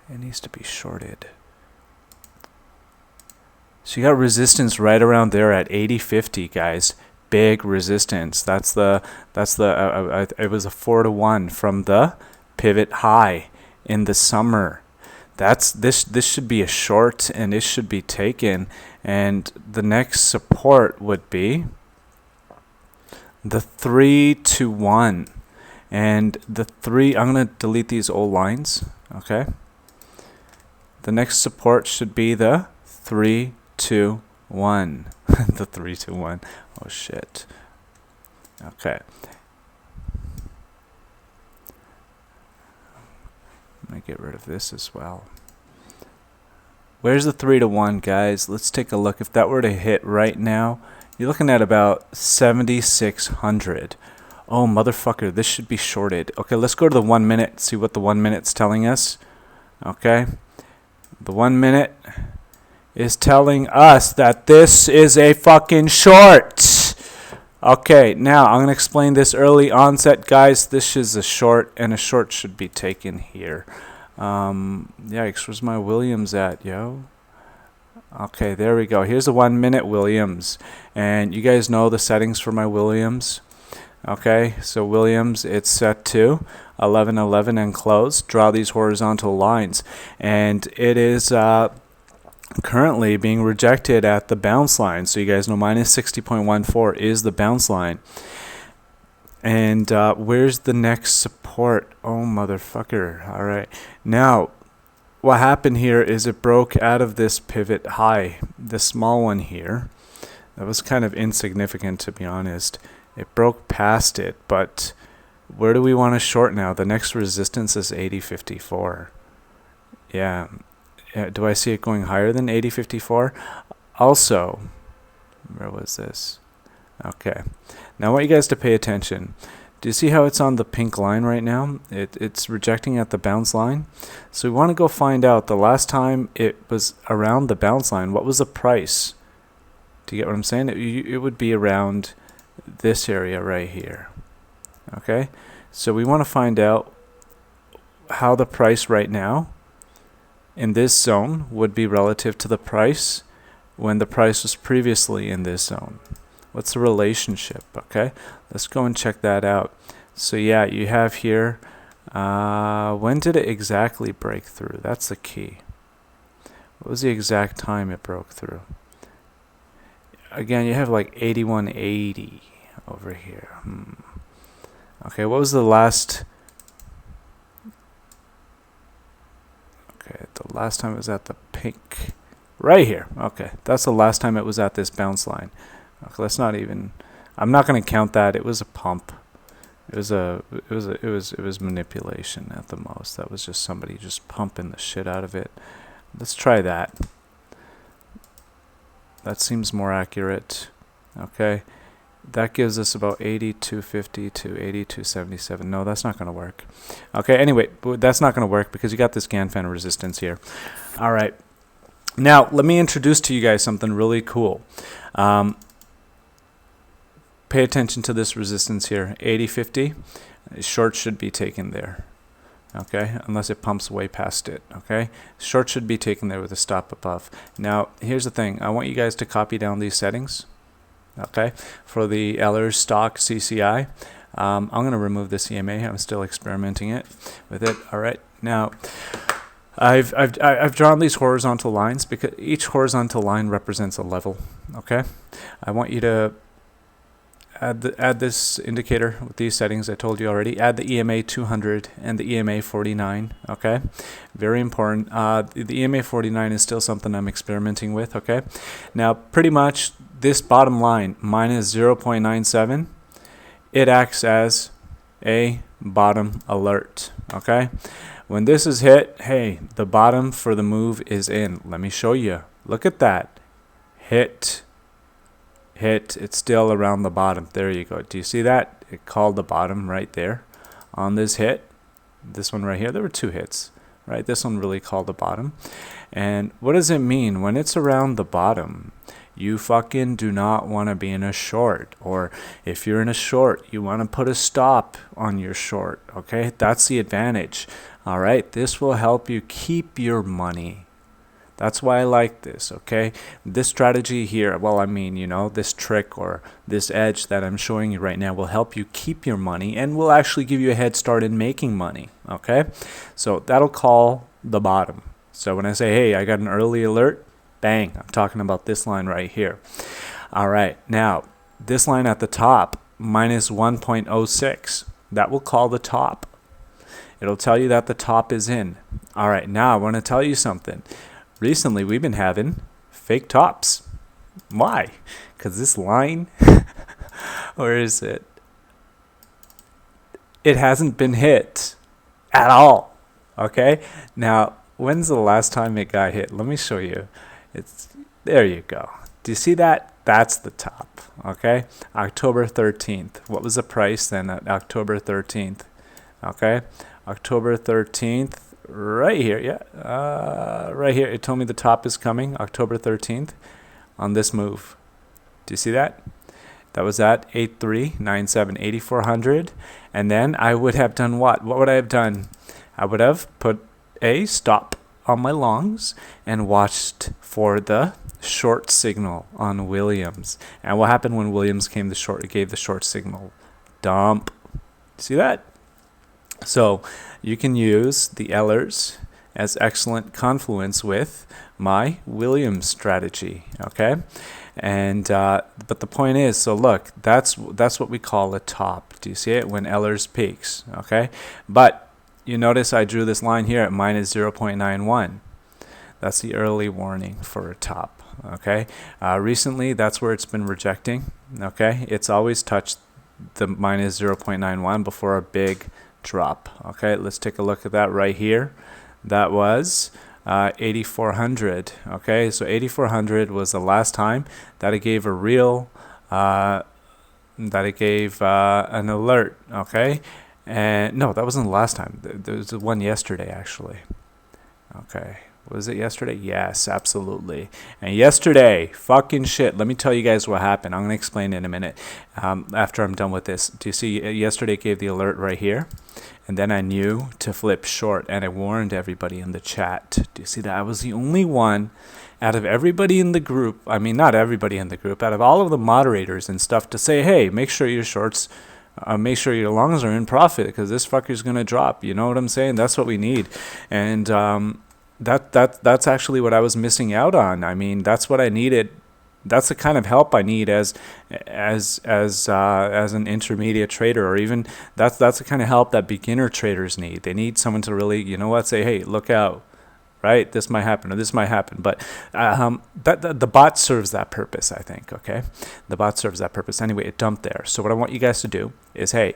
It needs to be shorted. So you got resistance right around there at 80.50, guys. Big resistance. It was a 4 to 1 from the pivot high in the summer. This should be a short, and it should be taken. And the next support would be the 3 to 1. And the 3, I'm going to delete these old lines. Okay. The next support should be the 3 to 1. The 3 to 1. Oh shit. Okay. Let me get rid of this as well. Where's the 3 to 1, guys? Let's take a look. If that were to hit right now, you're looking at about 7,600. Oh motherfucker, this should be shorted. Okay, let's go to the 1 minute, see what the 1 minute's telling us. Okay. The 1 minute is telling us that this is a fucking short. Okay, now I'm going to explain this early onset, guys. This is a short, and a short should be taken here. Yikes, where's my Williams at, yo? Okay, there we go. Here's the 1 minute Williams. And you guys know the settings for my Williams. Okay, so Williams, it's set to 1111 and close. Draw these horizontal lines, and it is currently being rejected at the bounce line. So you guys know minus 60.14 is the bounce line. And where's the next support? Oh, motherfucker. All right. Now, what happened here is it broke out of this pivot high, the small one here. That was kind of insignificant, to be honest. It broke past it, but where do we want to short now? The next resistance is 80.54. Yeah. Do I see it going higher than 80.54? Also, where was this? Okay. Now I want you guys to pay attention. Do you see how it's on the pink line right now? It's rejecting at the bounce line. So we want to go find out the last time it was around the bounce line, what was the price? Do you get what I'm saying? It would be around this area right here. Okay? So we want to find out how the price right now in this zone would be relative to the price when the price was previously in this zone. What's the relationship? Okay, let's go and check that out. So yeah, you have here, when did it exactly break through? That's the key. What was the exact time it broke through? Again, you have like 81.80 over here. Okay, what was the last? Okay, the last time it was at the pink, right here. Okay, that's the last time it was at this bounce line. Okay, let's not even. I'm not going to count that. It was a pump. It was manipulation at the most. That was just somebody just pumping the shit out of it. Let's try that. That seems more accurate. Okay, that gives us about 82.50 to 82.77. No, that's not going to work. Okay, anyway, that's not going to work because you got this Ganfan resistance here. All right. Now, let me introduce to you guys something really cool. Pay attention to this resistance here, 80.50. Short should be taken there, okay, unless it pumps way past it, okay? Short should be taken there with a stop above. Now, here's the thing. I want you guys to copy down these settings, okay, for the Ehlers stock CCI. I'm going to remove this EMA. I'm still experimenting with it. All right, now I've drawn these horizontal lines because each horizontal line represents a level, okay? I want you to add this indicator with these settings I told you already. Add the EMA 200 and the EMA 49. Okay, very important. The EMA 49 is still something I'm experimenting with. Okay, now pretty much this bottom line minus 0.97, it acts as a bottom alert. Okay, when this is hit, hey, the bottom for the move is in. Let me show you. Look at that. Hit, it's still around the bottom. There you go. Do you see that? It called the bottom right there on this hit. This one right here, there were two hits, right? This one really called the bottom. And what does it mean? When it's around the bottom, you fucking do not want to be in a short. Or if you're in a short, you want to put a stop on your short, okay? That's the advantage, all right? This will help you keep your money. That's why I like this, okay? This strategy here, well, I mean, you know, this trick or this edge that I'm showing you right now will help you keep your money and will actually give you a head start in making money, okay? So that'll call the bottom. So when I say, hey, I got an early alert, bang, I'm talking about this line right here. All right, now, this line at the top, minus 1.06, that will call the top. It'll tell you that the top is in. All right, now I want to tell you something. Recently, we've been having fake tops. Why? Because this line, where is it? It hasn't been hit at all. Okay? Now, when's the last time it got hit? Let me show you. There you go. Do you see that? That's the top. Okay? October 13th. What was the price then at October 13th? Okay? October 13th. Right here, yeah, right here. It told me the top is coming October 13th on this move. Do you see that? That was at 8397, 8400, and then I would have done what? What would I have done? I would have put a stop on my longs and watched for the short signal on Williams. And what happened when Williams gave the short signal? dump. See that? So you can use the Ellers as excellent confluence with my Williams strategy, okay? And but the point is, so look, that's what we call a top. Do you see it? When Ellers peaks, okay? But you notice I drew this line here at minus 0.91. That's the early warning for a top, okay? Recently, that's where it's been rejecting, okay? It's always touched the minus 0.91 before a big drop, okay? Let's take a look at that right here. That was 8,400, okay? So 8,400 was the last time that it gave a real, an alert, okay? And no, that wasn't the last time. There was one yesterday, actually. Okay. Was it yesterday? Yes, absolutely. And yesterday, fucking shit. Let me tell you guys what happened. I'm going to explain in a minute after I'm done with this. Do you see yesterday it gave the alert right here? And then I knew to flip short, and I warned everybody in the chat. Do you see that? I was the only one out of everybody in the group. I mean, not everybody in the group. Out of all of the moderators and stuff to say, hey, make sure your shorts... make sure your longs are in profit because this fucker's going to drop. You know what I'm saying? That's what we need. And... that's actually what I was missing out on. I mean, that's what I needed. That's the kind of help I need as an intermediate trader, or even that's the kind of help that beginner traders need. They need someone to really, you know what, say, hey, look out, right? This might happen or this might happen. But the bot serves that purpose, I think. Okay, the bot serves that purpose. Anyway, it dumped there. So what I want you guys to do is, hey,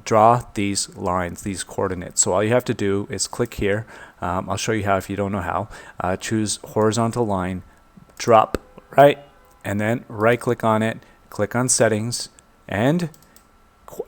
draw these lines, these coordinates. So all you have to do is click here. I'll show you how if you don't know how. Choose horizontal line, drop, right? And then right click on it, click on settings, and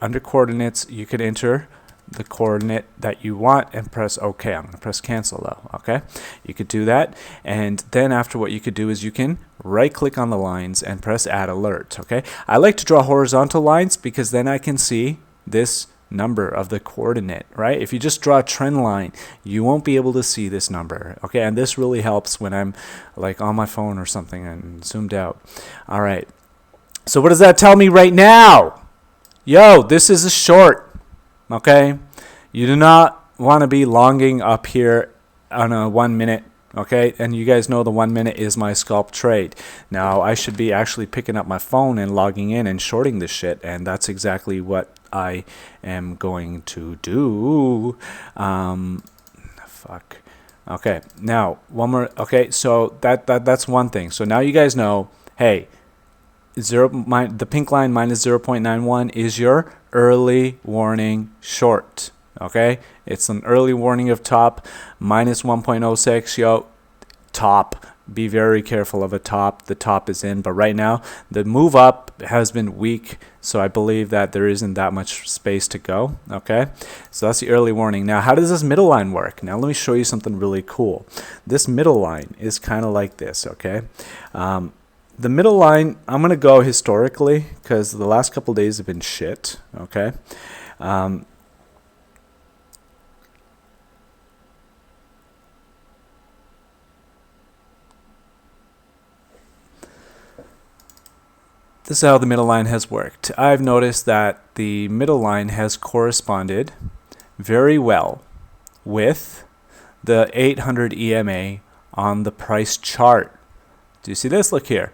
under coordinates, you could enter the coordinate that you want and press OK. I'm going to press cancel though, okay? You could do that. And then after, what you could do is you can right click on the lines and press add alert, okay? I like to draw horizontal lines because then I can see this number of the coordinate, right? If you just draw a trend line, you won't be able to see this number, okay? And this really helps when I'm like on my phone or something and zoomed out. All right, so what does that tell me right now? Yo, this is a short, okay? You do not want to be longing up here on a 1 minute, okay? And you guys know the 1 minute is my scalp trade. Now I should be actually picking up my phone and logging in and shorting this shit, and that's exactly what I am going to do. Fuck. Okay, now one more. Okay, so that's one thing. So now you guys know, hey, the pink line minus 0.91 is your early warning short. Okay, it's an early warning of top. Minus 1.06, yo, top. Be very careful of a top. The top is in, but right now the move up has been weak, so I believe that there isn't that much space to go. Okay, so that's the early warning. Now, how does this middle line work? Now let me show you something really cool. This middle line is kind of like this. Okay, the middle line, I'm gonna go historically because the last couple days have been shit. Okay, this is how the middle line has worked. I've noticed that the middle line has corresponded very well with the 800 EMA on the price chart. Do you see this? Look here.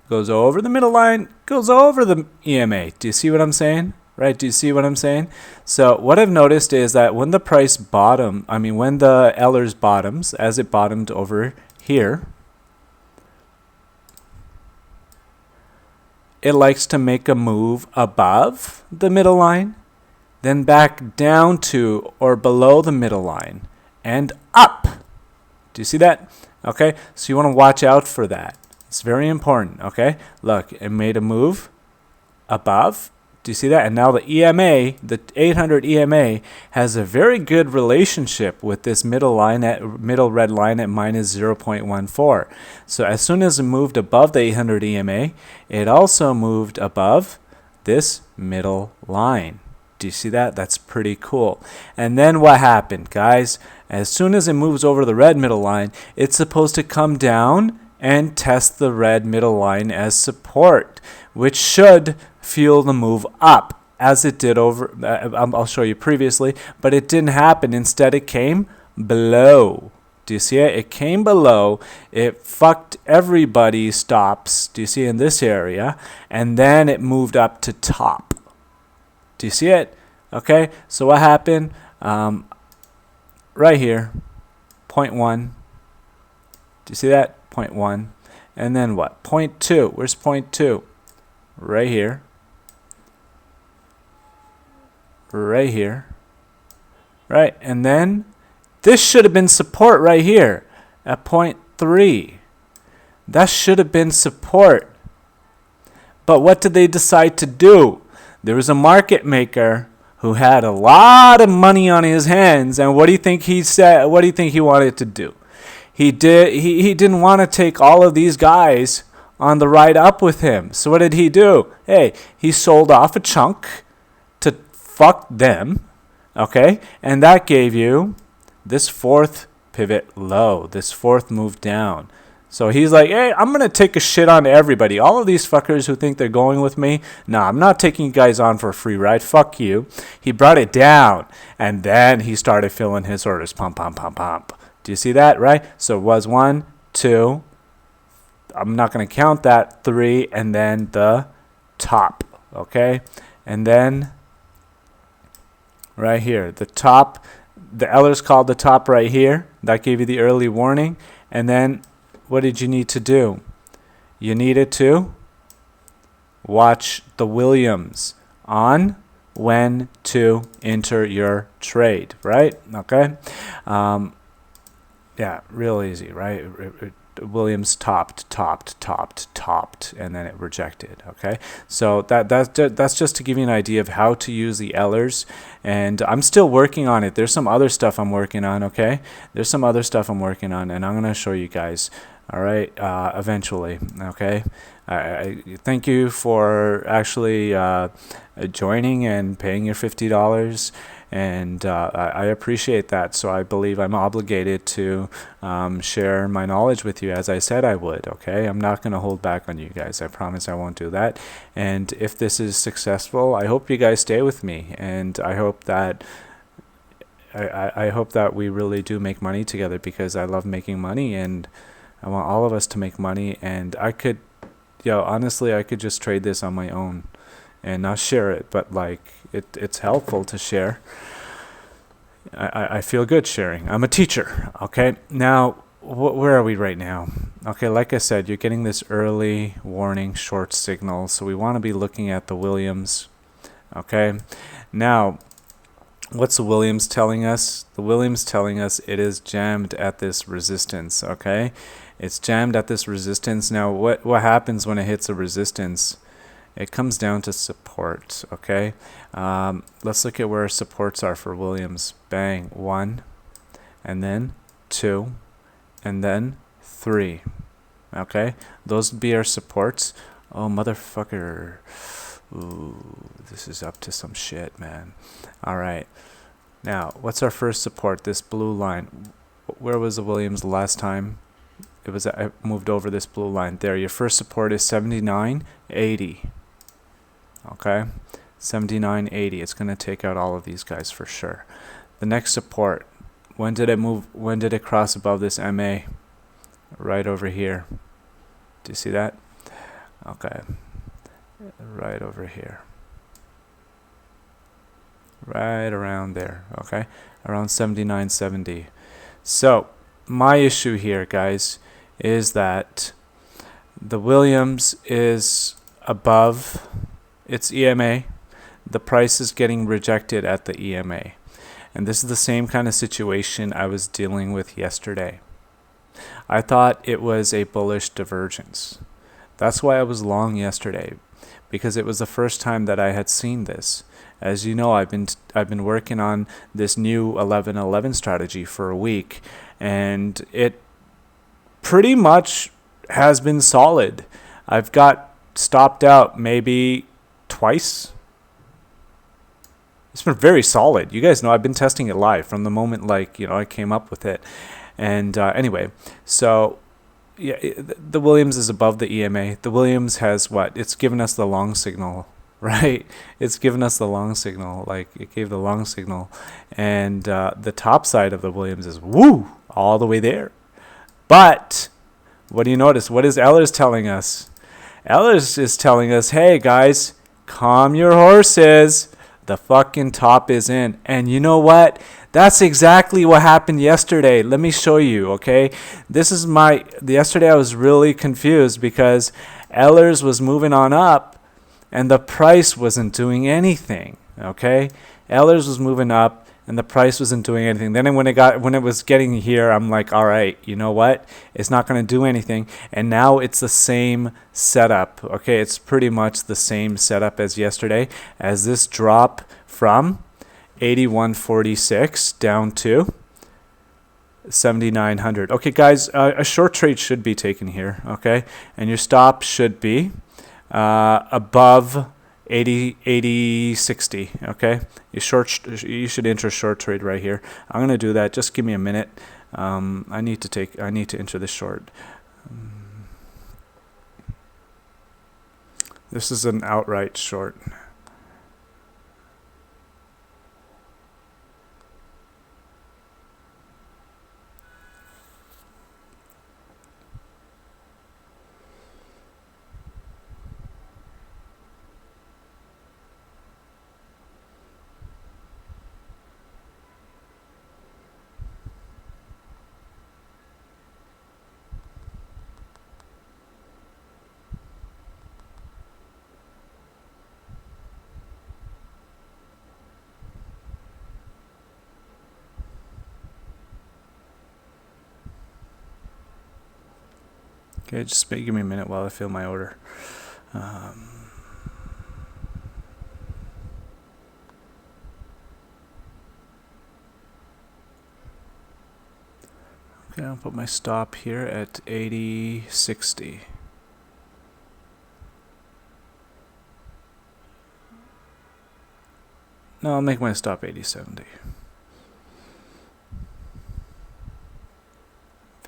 Goes over the middle line, goes over the EMA. Do you see what I'm saying? Right? Do you see what I'm saying? So what I've noticed is that when the price when the Ellers bottoms, as it bottomed over here, it likes to make a move above the middle line, then back down to or below the middle line, and up. Do you see that? Okay, so you want to watch out for that. It's very important, okay? Look, it made a move above. Do you see that? And now the EMA, the 800 EMA, has a very good relationship with this middle red line at minus 0.14. So as soon as it moved above the 800 EMA, it also moved above this middle line. Do you see that? That's pretty cool. And then what happened, guys? As soon as it moves over the red middle line, it's supposed to come down and test the red middle line as support, which should fuel the move up as it did over, I'll show you previously, but it didn't happen. Instead, it came below. Do you see it? It came below. It fucked everybody's stops. Do you see in this area? And then it moved up to top. Do you see it? Okay, so what happened? Right here, 0.1. Do you see that? 0.1. And then what? 0.2. Where's 0.2? Right here. Right here. Right, and then this should have been support right here at 0.3. That should have been support. But what did they decide to do? There was a market maker who had a lot of money on his hands, and what do you think he said? What do you think he wanted to do? He didn't want to take all of these guys on the ride up with him. So what did he do? Hey, he sold off a chunk to fuck them, okay? And that gave you this fourth pivot low, this fourth move down. So he's like, hey, I'm going to take a shit on everybody. All of these fuckers who think they're going with me, nah, I'm not taking you guys on for a free ride. Fuck you. He brought it down, and then he started filling his orders. Pump, pump, pump, pump. Do you see that, right? So it was 1, 2, I'm not going to count that, 3, and then the top, okay? And then right here, the top, the Eller's called the top right here. That gave you the early warning. And then what did you need to do? You needed to watch the Williams on when to enter your trade, right? Okay. Yeah, real easy, right? Williams topped, and then it rejected. Okay, so that's just to give you an idea of how to use the Ellers, and I'm still working on it. There's some other stuff I'm working on. Okay, there's some other stuff I'm working on, and I'm gonna show you guys. All right, eventually. Okay, I thank you for actually joining and paying your $50. And I appreciate that, so I believe I'm obligated to share my knowledge with you as I said I would, okay? I'm not going to hold back on you guys. I promise I won't do that. And if this is successful, I hope you guys stay with me. And I hope that I hope that we really do make money together, because I love making money, and I want all of us to make money. And I could, honestly, I could just trade this on my own and not share it, but like it's helpful to share. I feel good sharing. I'm a teacher. Okay, now where are we right now? Okay, like I said, you're getting this early warning short signal, so we want to be looking at the Williams. Okay, now what's the Williams telling us? The Williams telling us it is jammed at this resistance. Okay, it's jammed at this resistance. Now what happens when it hits a resistance? It comes down to support, okay? Let's look at where supports are for Williams. Bang, 1, and then 2, and then 3, okay? Those would be our supports. Oh, motherfucker. Ooh, this is up to some shit, man. All right. Now, what's our first support? This blue line. Where was the Williams last time? I moved over this blue line. There, your first support is 79.80. Okay, 79.80. It's going to take out all of these guys for sure. The next support, when did it move? When did it cross above this MA? Right over here. Do you see that? Okay, right over here. Right around there. Okay, around 79.70. So my issue here, guys, is that the Williams is above its EMA. The price is getting rejected at the EMA. And this is the same kind of situation I was dealing with yesterday. I thought it was a bullish divergence. That's why I was long yesterday, because it was the first time that I had seen this. As you know, I've been working on this new 11-11 strategy for a week, and it pretty much has been solid. I've got stopped out maybe twice. It's been very solid. You guys know I've been testing it live from the moment I came up with it. And anyway, so yeah, the Williams is above the EMA. The Williams has what? It's given us the long signal, right? It's given us the long signal. Like, it gave the long signal. And the top side of the Williams is, woo, all the way there. But what do you notice? What is Ellers telling us? Ellers is telling us, hey, guys, calm your horses. The fucking top is in. And you know what? That's exactly what happened yesterday. Let me show you, okay? Yesterday I was really confused because Ellers was moving on up and the price wasn't doing anything, okay? Ellers was moving up and the price wasn't doing anything. Then when it was getting here, I'm like, all right, you know what? It's not going to do anything. And now it's the same setup, okay? It's pretty much the same setup as yesterday, as this drop from 81.46 down to 7,900. Okay, guys, a short trade should be taken here, okay? And your stop should be above 80.60, okay? You should enter a short trade right here. I'm gonna do that. Just give me a minute. I need to enter this short. This is an outright short. Okay, just give me a minute while I fill my order. Okay, I'll put my stop here at 80.60. No, I'll make my stop 80.70.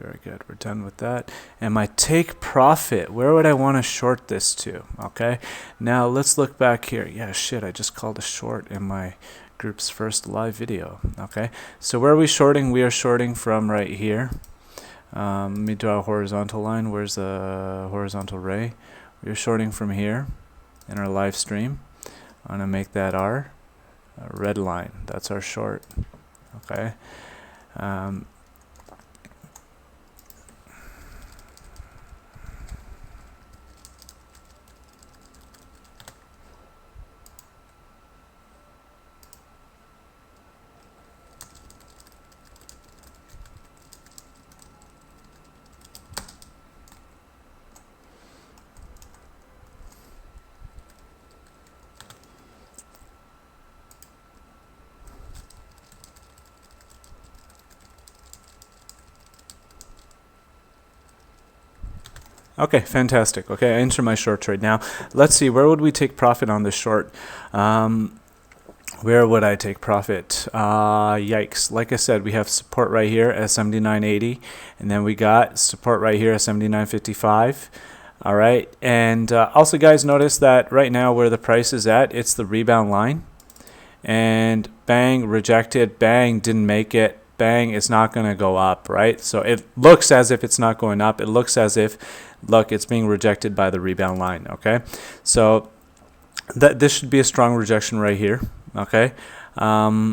Very good. We're done with that. And my take profit, where would I want to short this to? Okay. Now let's look back here. Yeah, shit, I just called a short in my group's first live video. Okay. So where are we shorting? We are shorting from right here. Let me draw a horizontal line. Where's the horizontal ray? We're shorting from here in our live stream. I'm going to make that our red line. That's our short. Okay. Okay, fantastic. Okay, I enter my short trade. Now, let's see, where would we take profit on this short? Where would I take profit? Yikes. Like I said, we have support right here at 79.80, and then we got support right here at 79.55. All right, and also, guys, notice that right now where the price is at, it's the rebound line. And bang, rejected, bang, didn't make it. Bang, it's not going to go up, right? So it looks as if it's not going up. It looks as if, look, it's being rejected by the rebound line, okay? So this should be a strong rejection right here, okay? Yeah,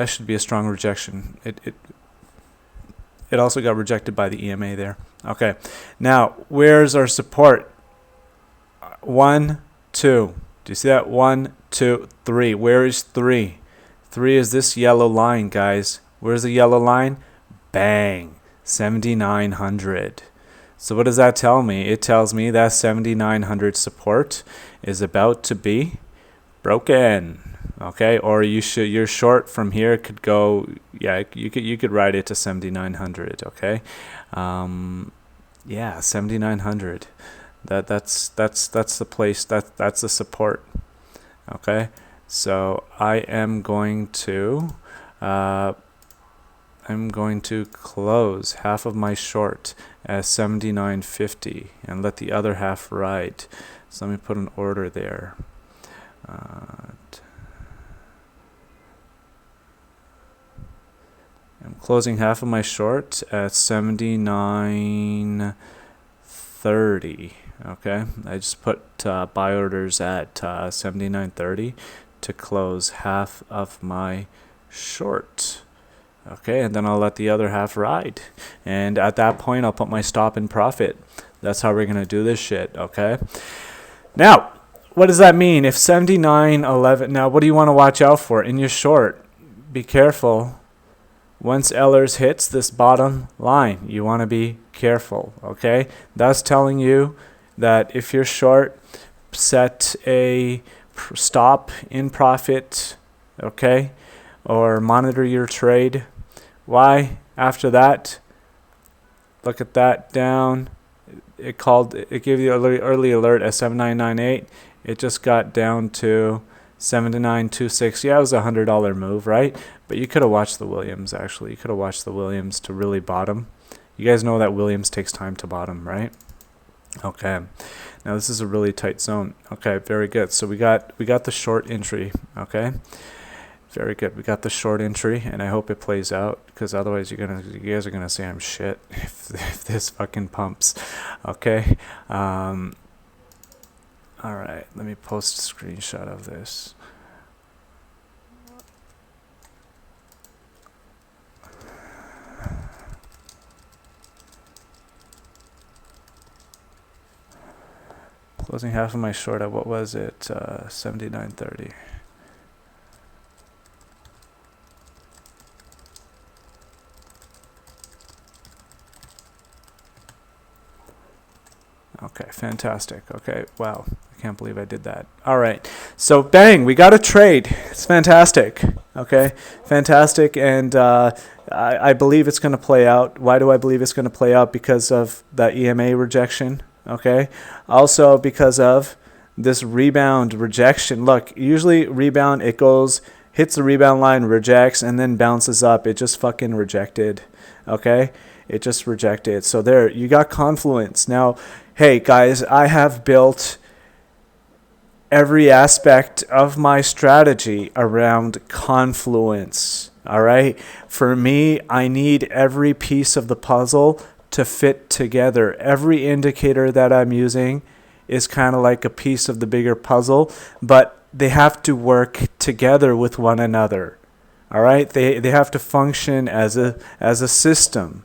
it should be a strong rejection. It also got rejected by the EMA there. Okay, now where's our support? 1, 2. Do you see that? 1, 2, 3. Where is 3? 3 is this yellow line, guys. Where's the yellow line? Bang, 7,900. So what does that tell me? It tells me that 7,900 support is about to be broken. Okay, or your short from here could go. Yeah, you could ride it to 7,900. Okay, yeah, 7,900. That's the place. That's the support. Okay. So I am going to I'm going to close half of my short at 79.50 and let the other half ride. So let me put an order there. I'm closing half of my short at 79.30. Okay, I just put buy orders at 79.30 to close half of my short. Okay, and then I'll let the other half ride. And at that point, I'll put my stop in profit. That's how we're going to do this shit, okay? Now, what does that mean? If 79.11, now what do you want to watch out for in your short? Be careful. Once Ellers hits this bottom line, you want to be careful, okay? That's telling you that if you're short, set a stop in profit, okay? Or monitor your trade. Why? After that, look at that down. It gave you an early alert at 7998. It just got down to 7926. Yeah, it was a $100 move, right? But you could have watched the Williams, actually. You could have watched the Williams to really bottom. You guys know that Williams takes time to bottom, right? Okay. Now this is a really tight zone. Okay, very good. So we got the short entry, okay? Very good. We got the short entry, and I hope it plays out, because otherwise you guys are gonna say I'm shit if this fucking pumps. Okay. All right. Let me post a screenshot of this. Closing half of my short at, what was it? 79.30. Okay, fantastic. Okay, wow. I can't believe I did that. All right. So, bang, we got a trade. It's fantastic. Okay, fantastic. And I believe it's going to play out. Why do I believe it's going to play out? Because of the EMA rejection. Okay. Also because of this rebound rejection. Look, usually rebound, it goes, hits the rebound line, rejects, and then bounces up. It just fucking rejected. Okay. It just rejected. So there, you got confluence. Now, hey guys, I have built every aspect of my strategy around confluence. All right. For me, I need every piece of the puzzle to fit together. Every indicator that I'm using is kind of like a piece of the bigger puzzle, but they have to work together with one another. All right. They have to function as a system.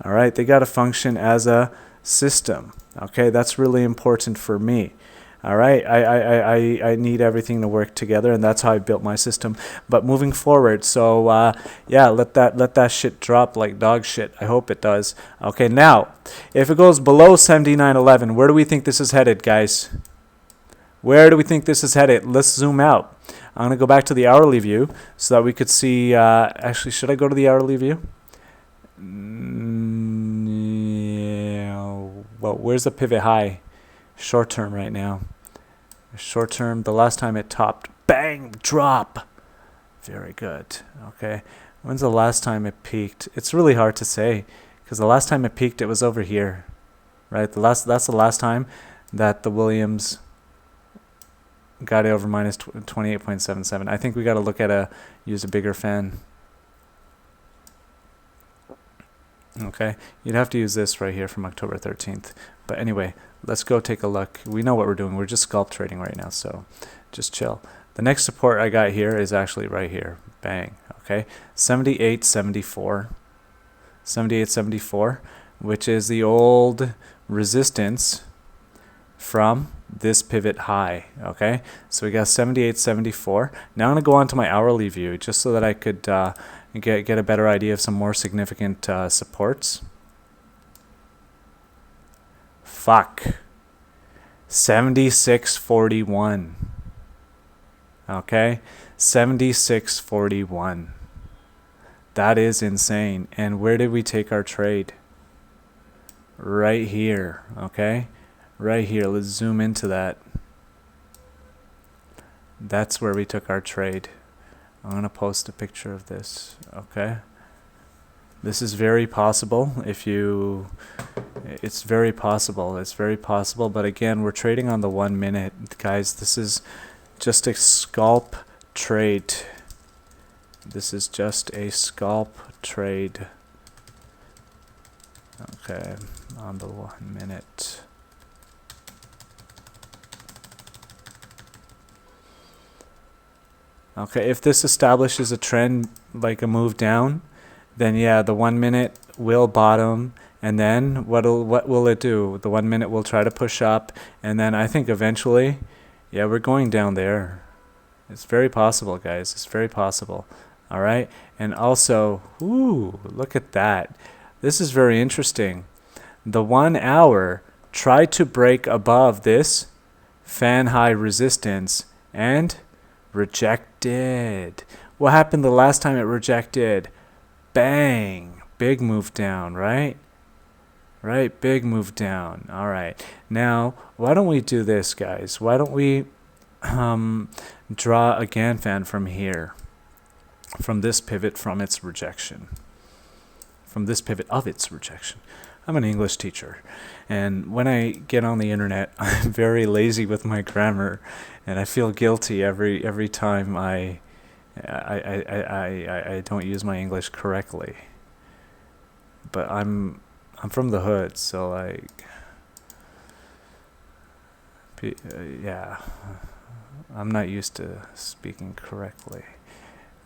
All right. They got to function as a system. Okay. That's really important for me. All right, I need everything to work together, and that's how I built my system. But moving forward, so yeah, let that shit drop like dog shit. I hope it does. Okay, now if it goes below 79.11, where do we think this is headed, guys? Where do we think this is headed? Let's zoom out. I'm gonna go back to the hourly view so that we could see. Actually, should I go to the hourly view? Yeah. Well, where's the pivot high? Short term right now. Short term, the last time it topped, bang, drop. Very good. Okay. When's the last time it peaked? It's really hard to say, because the last time it peaked, it was over here, right? That's the last time that the Williams got it over minus 28.77. I think we got to look at use a bigger fan. Okay, you'd have to use this right here from October 13th. But anyway, let's go take a look. We know what we're doing. We're just scalp trading right now, so just chill. The next support I got here is actually right here. Bang. Okay, 78.74. 78.74, which is the old resistance from this pivot high. Okay, so we got 78.74. Now I'm going to go on to my hourly view just so that I could get a better idea of some more significant supports. Fuck. 76.41. Okay, 76.41. That is insane. And where did we take our trade? Right here. Okay, right here. Let's zoom into that. That's where we took our trade. I'm gonna post a picture of this. Okay, This is very possible. It's very possible. It's very possible. But again, we're trading on the 1 minute, guys. This is just a scalp trade. This is just a scalp trade. Okay, on the 1 minute. Okay, if this establishes a trend like a move down, then yeah, the 1 minute will bottom, and then what will it do? The 1 minute will try to push up, and then I think eventually, yeah, we're going down there. It's very possible, guys. It's very possible. All right, and also, ooh, look at that. This is very interesting. The 1 hour tried to break above this fan high resistance and rejected. What happened the last time it rejected? Bang, big move down, right? Right, big move down. All right, now why don't we do this, guys? Why don't we draw a Ganfan from here, from this pivot, from its rejection, from this pivot of its rejection. I'm an English teacher, and when I get on the internet, I'm very lazy with my grammar, and I feel guilty every time I don't use my English correctly. But I'm from the hood, so like, yeah, I'm not used to speaking correctly.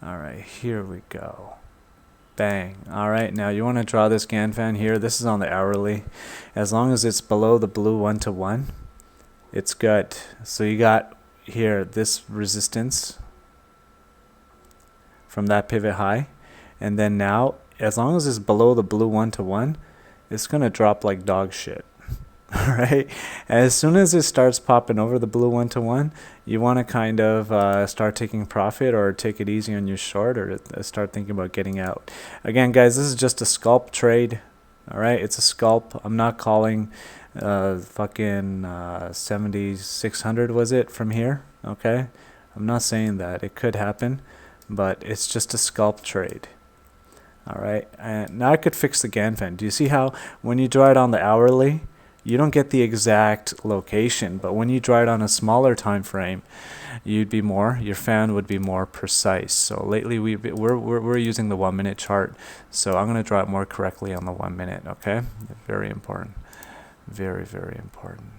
All right, here we go. Bang. All right, now you want to draw this Ganfan here. This is on the hourly. As long as it's below the blue 1-to-1, it's good. So you got here this resistance from that pivot high, and then now as long as it's below the blue 1-to-1, it's gonna drop like dog shit. All right, as soon as it starts popping over the blue 1-to-1, you want to kind of start taking profit or take it easy on your short, or start thinking about getting out. Again, guys, this is just a scalp trade. All right, it's a scalp. I'm not calling fucking 7,600 was it from here. Okay, I'm not saying that. It could happen, but it's just a scalp trade. All right, and now I could fix the Ganfan. Do you see how when you draw it on the hourly, you don't get the exact location, but when you draw it on a smaller time frame, your fan would be more precise. So lately we're using the 1 minute chart, so I'm going to draw it more correctly on the 1 minute. Okay, very important, very, very important.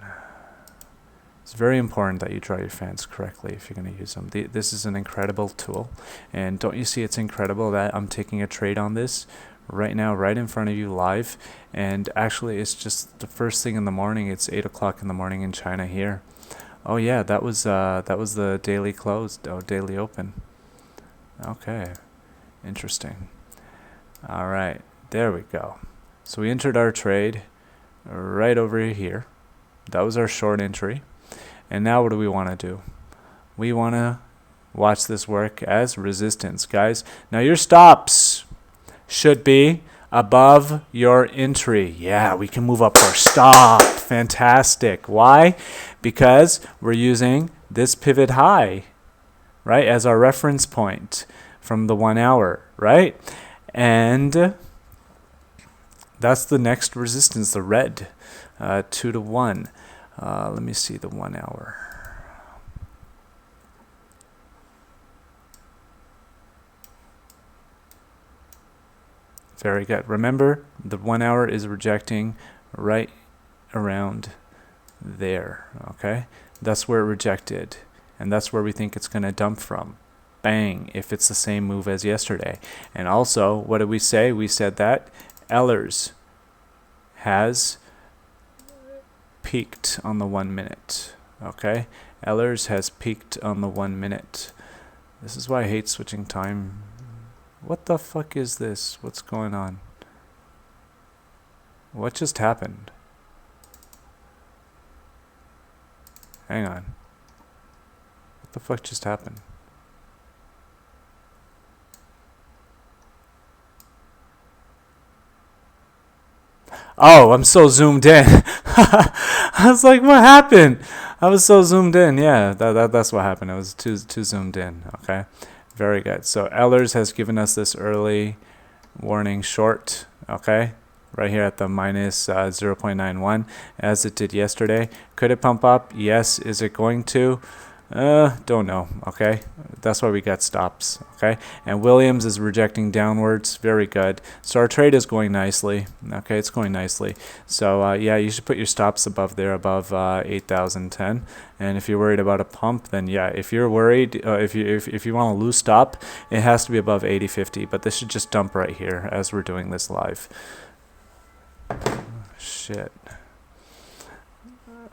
It's very important that you draw your fans correctly if you're going to use them. This is an incredible tool, and don't you see it's incredible that I'm taking a trade on this right now, right in front of you live. And actually it's just the first thing in the morning. It's 8 o'clock in the morning in China here. Oh yeah, that was the daily close, daily open. Okay, interesting. All right, there we go. So we entered our trade right over here. That was our short entry, and now what do we want to do? We want to watch this work as resistance, guys. Now your stops should be above your entry. Yeah, we can move up our stop. Fantastic. Why? Because we're using this pivot high, right, as our reference point from the 1 hour, right? And that's the next resistance, the red, 2-to-1. Let me see the 1 hour. Very good. Remember, the 1 hour is rejecting right around there. Okay, that's where it rejected, and that's where we think it's going to dump from. Bang, if it's the same move as yesterday. And also, what did we say? We said that Ehlers has peaked on the 1 minute. Okay, Ehlers has peaked on the 1 minute. This is why I hate switching time. What the fuck is this? What's going on? What just happened? Hang on. What the fuck just happened? Oh, I'm so zoomed in. I was like, what happened? I was so zoomed in. Yeah, that's what happened. I was too zoomed in. Okay. Very good. So Ehlers has given us this early warning short, okay, right here at the minus 0.91 as it did yesterday. Could it pump up? Yes. Is it going to? Don't know. Okay, that's why we got stops. Okay, and Williams is rejecting downwards. Very good. So our trade is going nicely. Okay, it's going nicely. So yeah, you should put your stops above there, above 8,010. And if you're worried about a pump, then yeah, if you're worried, if you want a loose stop, it has to be above 80.50. But this should just dump right here as we're doing this live. Shit.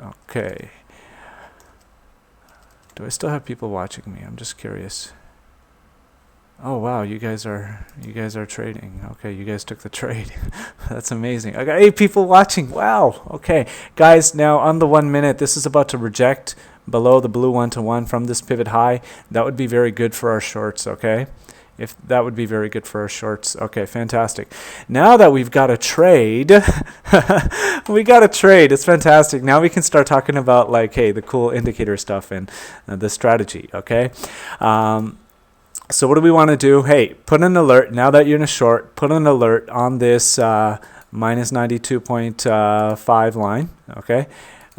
Okay. Do I still have people watching me? I'm just curious. Oh wow, you guys are trading. Okay, you guys took the trade. That's amazing. I got 8 people watching. Wow. Okay, guys, now on the 1 minute, this is about to reject below the blue 1-to-1 from this pivot high. That would be very good for our shorts. Okay, if that would be very good for our shorts. Okay, fantastic. Now that we've got a trade, we got a trade. It's fantastic. Now we can start talking about like, hey, the cool indicator stuff and the strategy. Okay. So what do we want to do? Hey, put an alert. Now that you're in a short, put an alert on this minus 92.5 line. Okay.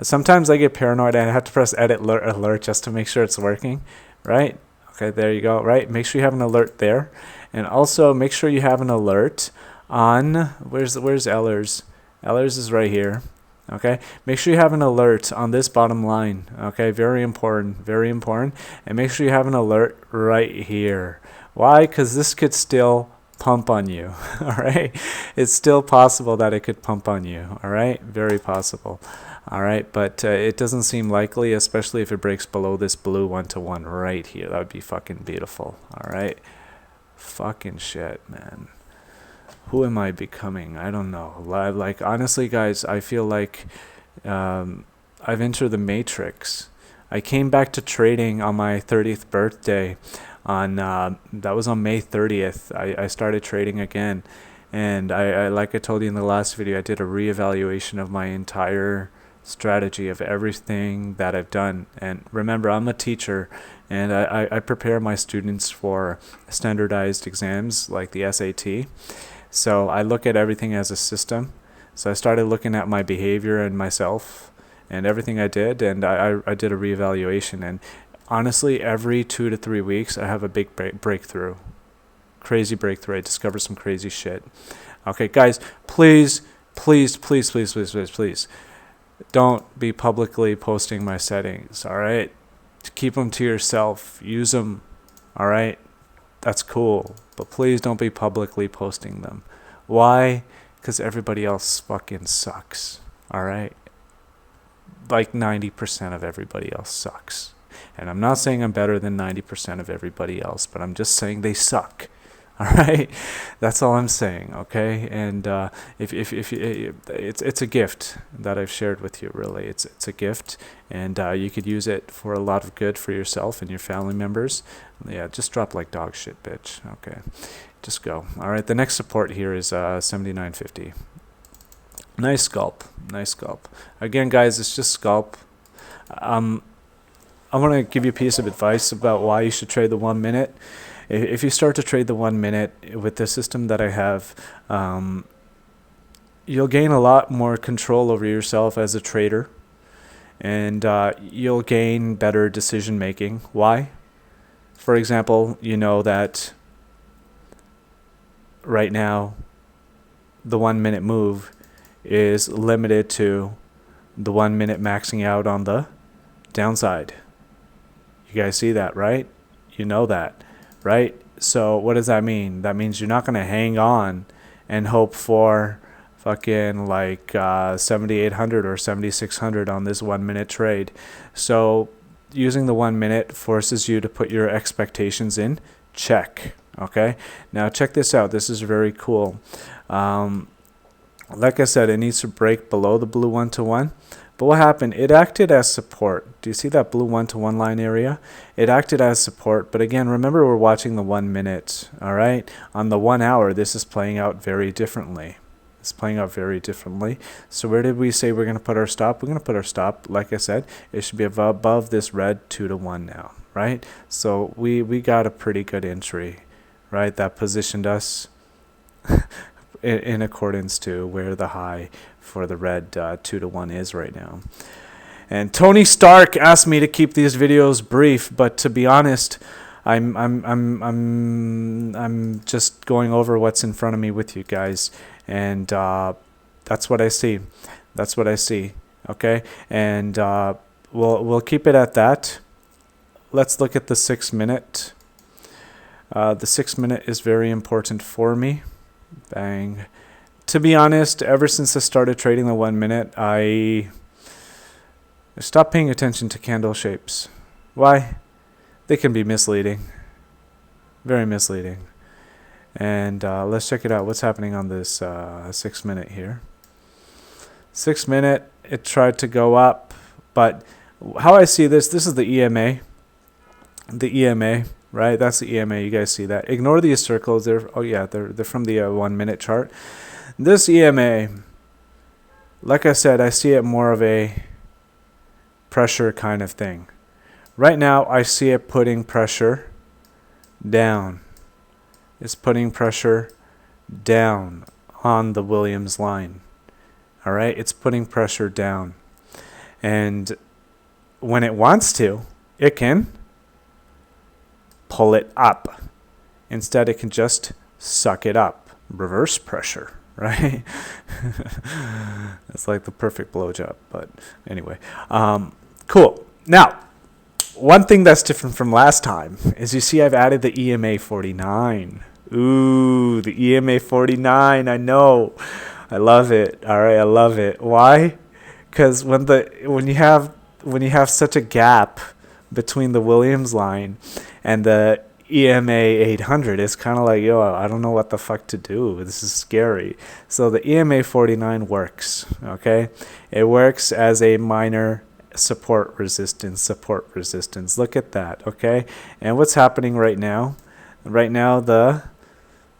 Sometimes I get paranoid and I have to press edit alert just to make sure it's working. Right. Okay, there you go, right? Make sure you have an alert there. And also make sure you have an alert on, where's Ellers? Ellers is right here, okay? Make sure you have an alert on this bottom line, okay? Very important, very important. And make sure you have an alert right here. Why? Because this could still pump on you, all right? It's still possible that it could pump on you, all right? Very possible. All right, but it doesn't seem likely, especially if it breaks below this blue 1-to-1 right here. That would be fucking beautiful. All right, fucking shit, man. Who am I becoming? I don't know. Like honestly, guys, I feel like I've entered the matrix. I came back to trading on my 30th birthday. That was on May 30th. I started trading again, and I like I told you in the last video, I did a reevaluation of my entire strategy of everything that I've done. And remember, I'm a teacher, and I prepare my students for standardized exams like the SAT. So I look at everything as a system. So I started looking at my behavior and myself and everything I did, and I did a reevaluation. And honestly, every 2 to 3 weeks I have a big breakthrough, crazy breakthrough. I discover some crazy shit. Okay, guys, please don't be publicly posting my settings, all right? Keep them to yourself. Use them, all right? That's cool. But please don't be publicly posting them. Why? Because everybody else fucking sucks, all right? Like 90% of everybody else sucks. And I'm not saying I'm better than 90% of everybody else, but I'm just saying they suck. All right, that's all I'm saying. Okay, and if it's a gift that I've shared with you. Really, it's a gift, and you could use it for a lot of good for yourself and your family members. Yeah, just drop like dog shit, bitch. Okay, just go. All right, the next support here is 79.50. Nice scalp, nice scalp. Again, guys, it's just scalp. I want to give you a piece of advice about why you should trade the 1 minute. If you start to trade the 1 minute with the system that I have, you'll gain a lot more control over yourself as a trader, and you'll gain better decision making. Why? For example, you know that right now the 1 minute move is limited to the 1 minute maxing out on the downside. You guys see that, right? You know that. Right? So what does that mean? That means you're not going to hang on and hope for fucking like 7,800 or 7,600 on this 1 minute trade. So using the 1 minute forces you to put your expectations in check. Okay? Now check this out. This is very cool. Like I said, it needs to break below the blue 1-to-1. But what happened? It acted as support. Do you see that blue 1-to-1 line area? It acted as support. But again, remember we're watching the 1 minute. All right? On the 1 hour, this is playing out very differently. It's playing out very differently. So where did we say we're going to put our stop? We're going to put our stop, like I said, it should be above this red 2-to-1 now. Right? So we got a pretty good entry. Right? That positioned us in accordance to where the high for the red 2-to-1 is right now. And Tony Stark asked me to keep these videos brief, but to be honest, I'm just going over what's in front of me with you guys, and that's what I see. That's what I see. Okay, and we'll keep it at that. Let's look at the 6 minute. The 6 minute is very important for me. Bang. To be honest, ever since I started trading the 1 minute, I stopped paying attention to candle shapes. Why? They can be misleading. Very misleading. And let's check it out. What's happening on this 6 minute here? 6 minute, it tried to go up, but how I see this is the EMA. The EMA, right? That's the EMA. You guys see that? Ignore these circles. They're from the 1 minute chart. This EMA, like I said, I see it more of a pressure kind of thing. Right now, I see it putting pressure down. It's putting pressure down on the Williams line. All right, it's putting pressure down. And when it wants to, it can pull it up. Instead, it can just suck it up. Reverse pressure, right? It's like the perfect blowjob, but anyway. Cool. Now, one thing that's different from last time is you see I've added the EMA 49. Ooh, the EMA 49. I know. I love it. All right, I love it. Why? Because when you have such a gap between the Williams line and the EMA 800, it's kind of like, yo, I don't know what the fuck to do. This is scary. So the EMA 49 works. Okay, it works as a minor support resistance. Look at that. Okay, and what's happening right now? Right now, the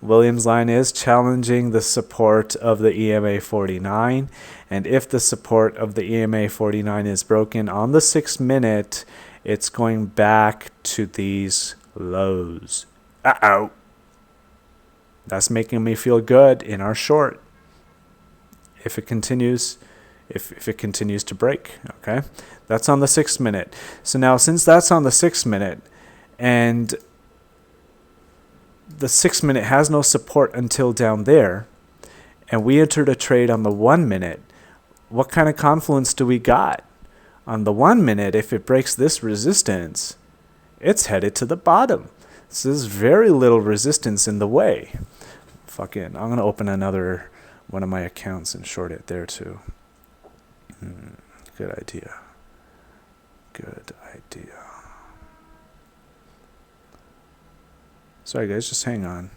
Williams line is challenging the support of the EMA 49, and if the support of the EMA 49 is broken on the 6 minute, it's going back to these lows. Uh-oh. That's making me feel good in our short. If it continues to break, okay? That's on the 6 minute. So now, since that's on the 6 minute, and the 6 minute has no support until down there, and we entered a trade on the 1 minute, what kind of confluence do we got? On the 1 minute, if it breaks this resistance, it's headed to the bottom. So there's very little resistance in the way. I'm going to open another one of my accounts and short it there too. Good idea. Sorry guys, just hang on.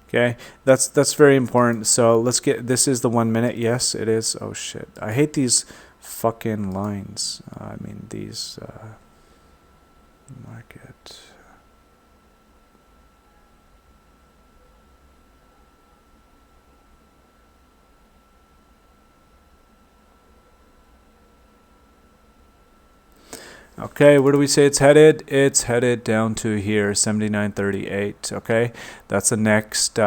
Okay, that's very important. So let's get, this is the 1 minute. Yes, it is. Oh shit, I hate these fucking lines. These market. Okay, where do we say it's headed? It's headed down to here, 79.38. Okay, that's the next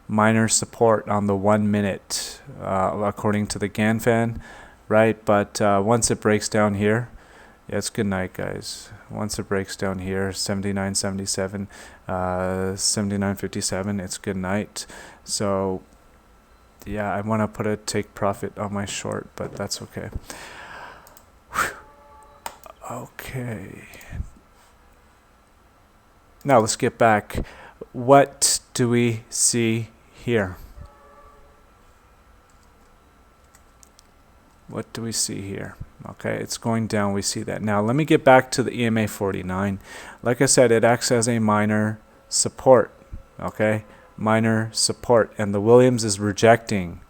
minor support on the 1 minute, according to the GANFAN, right? But once it breaks down here, yeah, it's good night, guys. Once it breaks down here, 79.77, 79.57, it's good night. So yeah, I want to put a take profit on my short, but that's okay. Whew. Okay. Now let's get back. What do we see here? What do we see here? Okay, it's going down. We see that. Now let me get back to the EMA 49. Like I said, it acts as a minor support. Okay, minor support, and the Williams is rejecting.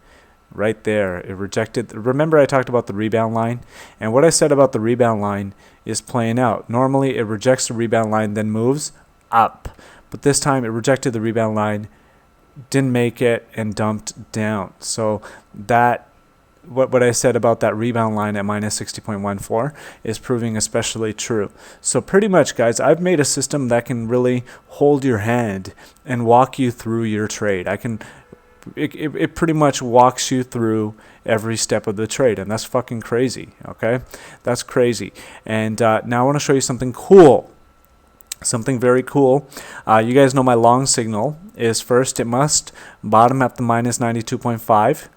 Right there, it rejected. Remember I talked about the rebound line, and what I said about the rebound line is playing out. Normally it rejects the rebound line, then moves up, but this time it rejected the rebound line, didn't make it, and dumped down. So that what I said about that rebound line at minus 60.14 is proving especially true. So pretty much, guys, I've made a system that can really hold your hand and walk you through your trade. It pretty much walks you through every step of the trade, and that's fucking crazy, okay? That's crazy. And now I want to show you something cool. Something very cool. You guys know my long signal is first it must bottom at the minus 92.5.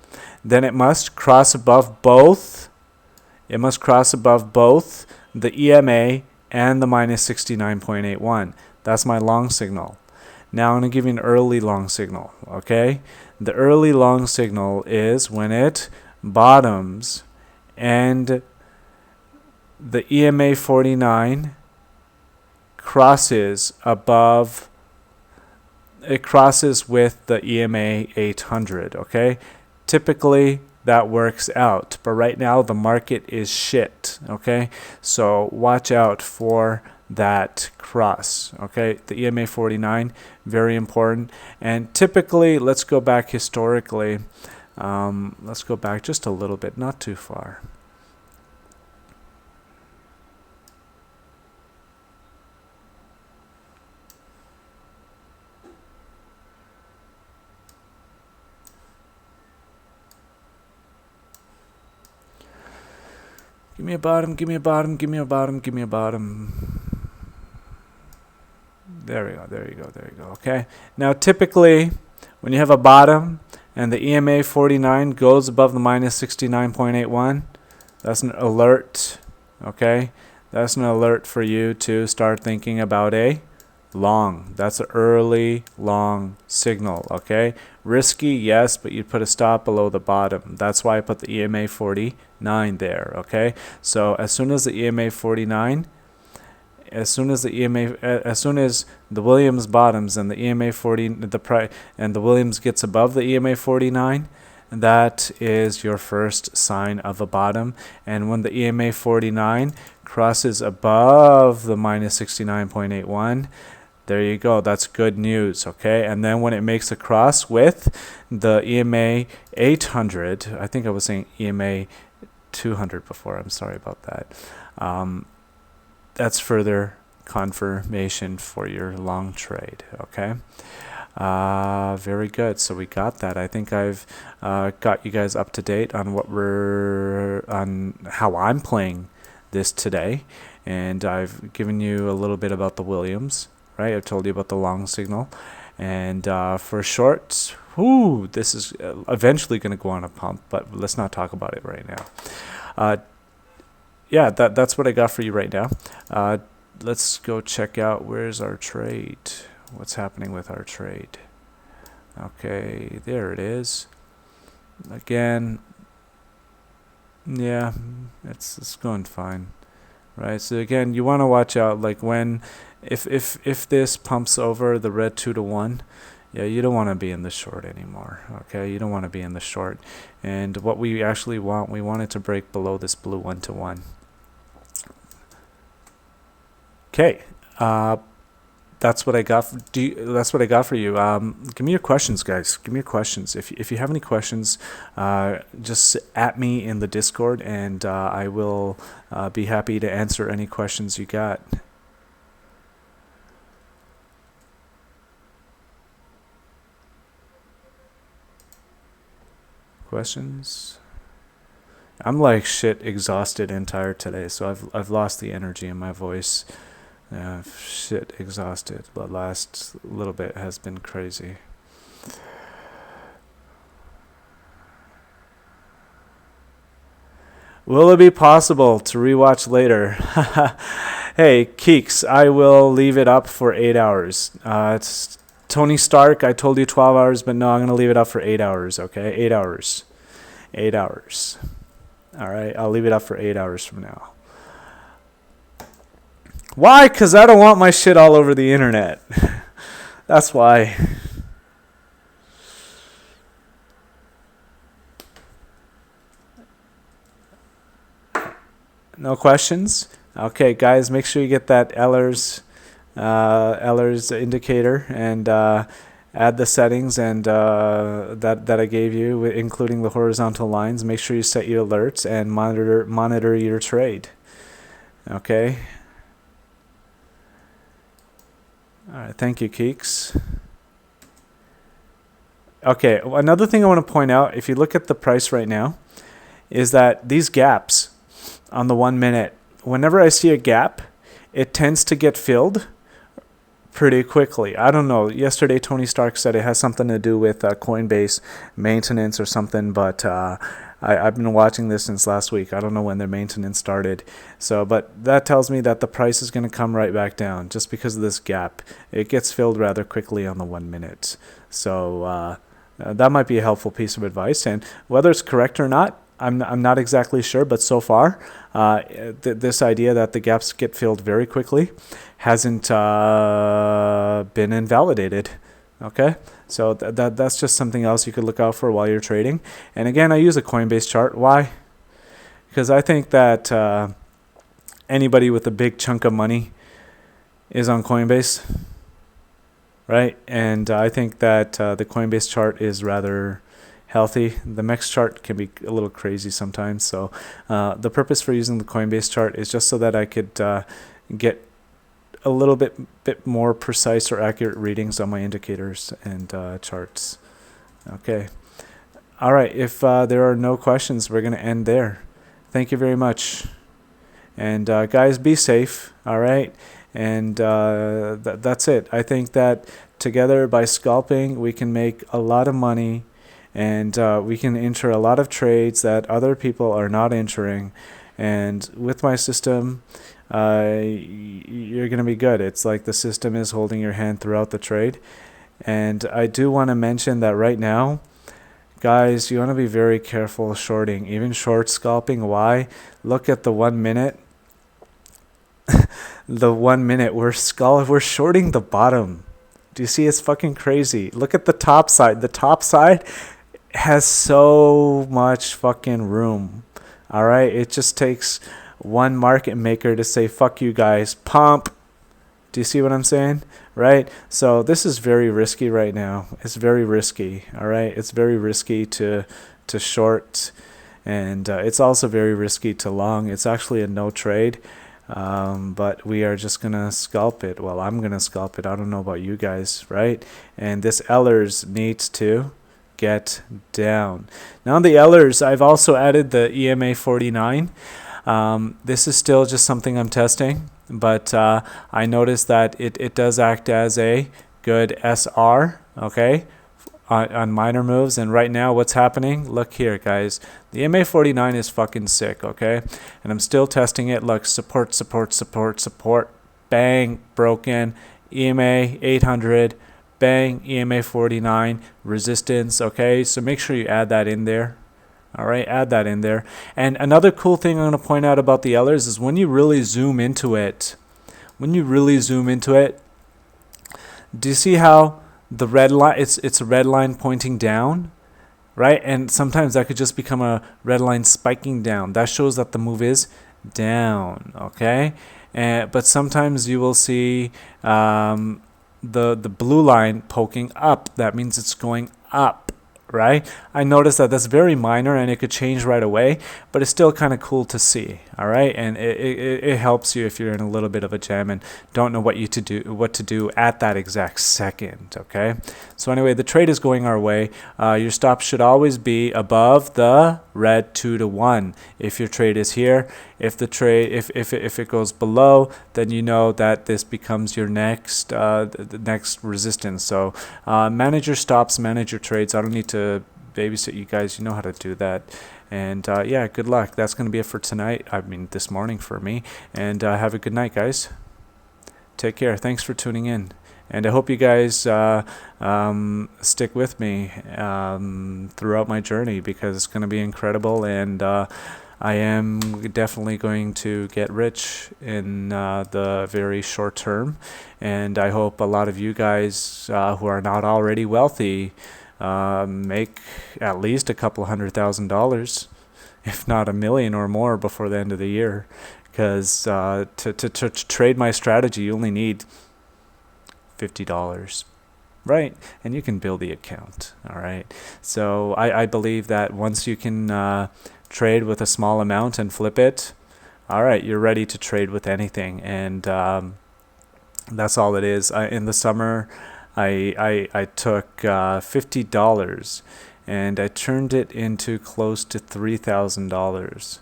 Then it must cross above both. It must cross above both the EMA and the minus 69.81. That's my long signal. Now I'm going to give you an early long signal, okay? The early long signal is when it bottoms and the EMA 49 crosses above, it crosses with the EMA 800, okay? Typically that works out, but right now the market is shit, okay? So watch out for that cross, okay? The EMA 49, very important. And typically, let's go back historically. Let's go back just a little bit, not too far. Give me a bottom, give me a bottom, give me a bottom, give me a bottom. There we go, there you go, there you go, okay? Now typically, when you have a bottom and the EMA 49 goes above the minus 69.81, that's an alert, okay? That's an alert for you to start thinking about a long. That's an early long signal, okay? Risky, yes, but you put a stop below the bottom. That's why I put the EMA 49 there, okay? So as soon as the EMA 49, as soon as the Williams bottoms and the EMA 40 and the Williams gets above the EMA 49, that is your first sign of a bottom. And when the EMA 49 crosses above the minus 69.81, there you go. That's good news, okay? And then when it makes a cross with the EMA 800, I think I was saying EMA 200 before. I'm sorry about that. That's further confirmation for your long trade, okay? Very good. So we got that. I think I've got you guys up to date on on how I'm playing this today, and I've given you a little bit about the Williams. Right, I've told you about the long signal, and for shorts, this is eventually going to go on a pump, but let's not talk about it right now. Yeah, that's what I got for you right now. Let's go check out where's our trade. What's happening with our trade? Okay, there it is. Again, yeah, it's going fine. Right, so again, you want to watch out, like when, if this pumps over the red 2-to-1, yeah, you don't want to be in the short anymore, okay? You don't want to be in the short. And what we actually want, we want it to break below this blue 1-to-1. Okay, that's what I got. That's what I got for you. Give me your questions, guys. Give me your questions. If you have any questions, just at me in the Discord, and I will be happy to answer any questions you got. Questions? I'm like shit exhausted and tired today, so I've lost the energy in my voice. Shit exhausted. The last little bit has been crazy. Will it be possible to rewatch later? Hey, Keeks, I will leave it up for 8 hours. It's Tony Stark. I told you 12 hours, but no, I'm going to leave it up for 8 hours, okay? 8 hours. 8 hours. All right, I'll leave it up for 8 hours from now. Why? Because I don't want my shit all over the internet. That's why. No questions? Okay, guys, make sure you get that Ellers Eller's indicator and add the settings and that I gave you, including the horizontal lines. Make sure you set your alerts and monitor your trade. Okay. All right. Thank you, Keeks. Okay. Another thing I want to point out, if you look at the price right now, is that these gaps on the 1 minute, whenever I see a gap, it tends to get filled pretty quickly. I don't know. Yesterday, Tony Stark said it has something to do with Coinbase maintenance or something, but I've been watching this since last week. I don't know when their maintenance started. But that tells me that the price is going to come right back down just because of this gap. It gets filled rather quickly on the 1 minute. So that might be a helpful piece of advice. And whether it's correct or not, I'm not exactly sure, but so far, this idea that the gaps get filled very quickly hasn't been invalidated. Okay, so that's just something else you could look out for while you're trading. And again, I use a Coinbase chart. Why? Because I think that anybody with a big chunk of money is on Coinbase, right? And I think that the Coinbase chart is rather healthy. The MEX chart can be a little crazy sometimes. So the purpose for using the Coinbase chart is just so that I could get a little bit more precise or accurate readings on my indicators and charts. Okay. All right. If there are no questions, we're going to end there. Thank you very much. And guys, be safe. All right. And that's it. I think that together by scalping, we can make a lot of money. And we can enter a lot of trades that other people are not entering. And with my system, you're going to be good. It's like the system is holding your hand throughout the trade. And I do want to mention that right now, guys, you want to be very careful shorting, even short scalping. Why? Look at the 1 minute. The 1 minute, we're shorting the bottom. Do you see? It's fucking crazy. Look at the top side. The top side has so much fucking room. All right, it just takes one market maker to say fuck you guys, pump. Do you see what I'm saying? Right? So this is very risky right now. It's very risky. All right, it's very risky to short, and it's also very risky to long. It's actually a no trade. But we are just gonna scalp it. Well, I'm gonna scalp it. I don't know about you guys, right? And this Ellers needs to get down. Now on the Ellers, I've also added the EMA 49. This is still just something I'm testing, but I noticed that it does act as a good SR, okay, on minor moves. And right now what's happening, look here guys, the EMA 49 is fucking sick, okay, and I'm still testing it. Look, support, bang, broken, EMA 800, bang, EMA 49, resistance, okay, so make sure you add that in there. All right, add that in there. And another cool thing I'm going to point out about the Ellers is when you really zoom into it, do you see how the red line, it's a red line pointing down, right? And sometimes that could just become a red line spiking down. That shows that the move is down, okay? But sometimes you will see the blue line poking up. That means it's going up, right? I noticed that that's very minor and it could change right away, but it's still kind of cool to see, all right? And it helps you if you're in a little bit of a jam and don't know what to do at that exact second, okay? So anyway, the trade is going our way. Your stop should always be above the red 2-to-1 if your trade is here. If the trade if it goes below, then you know that this becomes your next the next resistance. So manage your stops, manage your trades. I don't need to babysit you guys. You know how to do that. And yeah, good luck. That's going to be it for tonight. I mean, this morning for me. And have a good night, guys. Take care. Thanks for tuning in. And I hope you guys stick with me throughout my journey, because it's going to be incredible. And I am definitely going to get rich in the very short term. And I hope a lot of you guys who are not already wealthy make at least a couple $100,000, if not $1 million or more, before the end of the year. Because to trade my strategy, you only need $50. Right? And you can build the account. All right. So I believe that once you can trade with a small amount and flip it, all right, you're ready to trade with anything. And that's all it is. In the summer, I took $50 and I turned it into close to $3,000.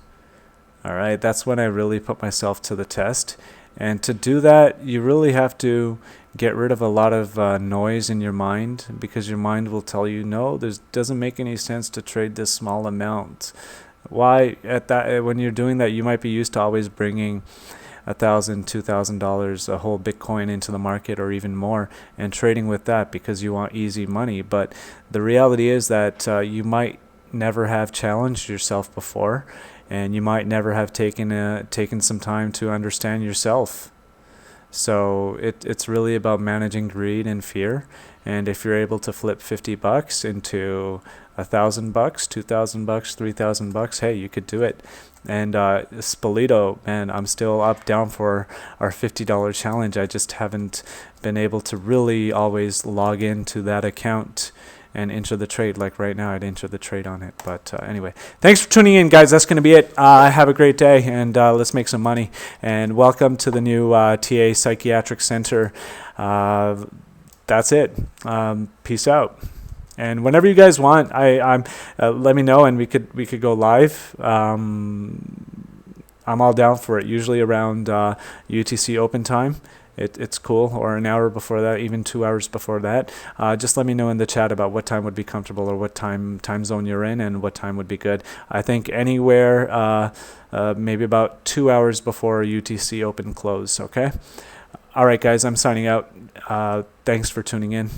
All right, that's when I really put myself to the test. And to do that, you really have to get rid of a lot of noise in your mind, because your mind will tell you, no, this doesn't make any sense to trade this small amount. Why? When you're doing that, you might be used to always bringing $1,000, $2,000, a whole Bitcoin into the market or even more, and trading with that because you want easy money. But the reality is that you might never have challenged yourself before, and you might never have taken some time to understand yourself. So it's really about managing greed and fear. And if you're able to flip $50 into $1,000, $2,000, $3,000, hey, you could do it. And Spolito, man, I'm still down for our $50 challenge. I just haven't been able to really always log into that account and enter the trade. Like right now, I'd enter the trade on it. But anyway, thanks for tuning in, guys. That's going to be it. Have a great day, and let's make some money. And welcome to the new TA Psychiatric Center. That's it. Peace out. And whenever you guys want, let me know, and we could go live. I'm all down for it. Usually around UTC open time. It's cool, or an hour before that, even 2 hours before that. Just let me know in the chat about what time would be comfortable, or what time zone you're in, and what time would be good. I think anywhere maybe about 2 hours before UTC open close, okay? All right, guys, I'm signing out. Thanks for tuning in.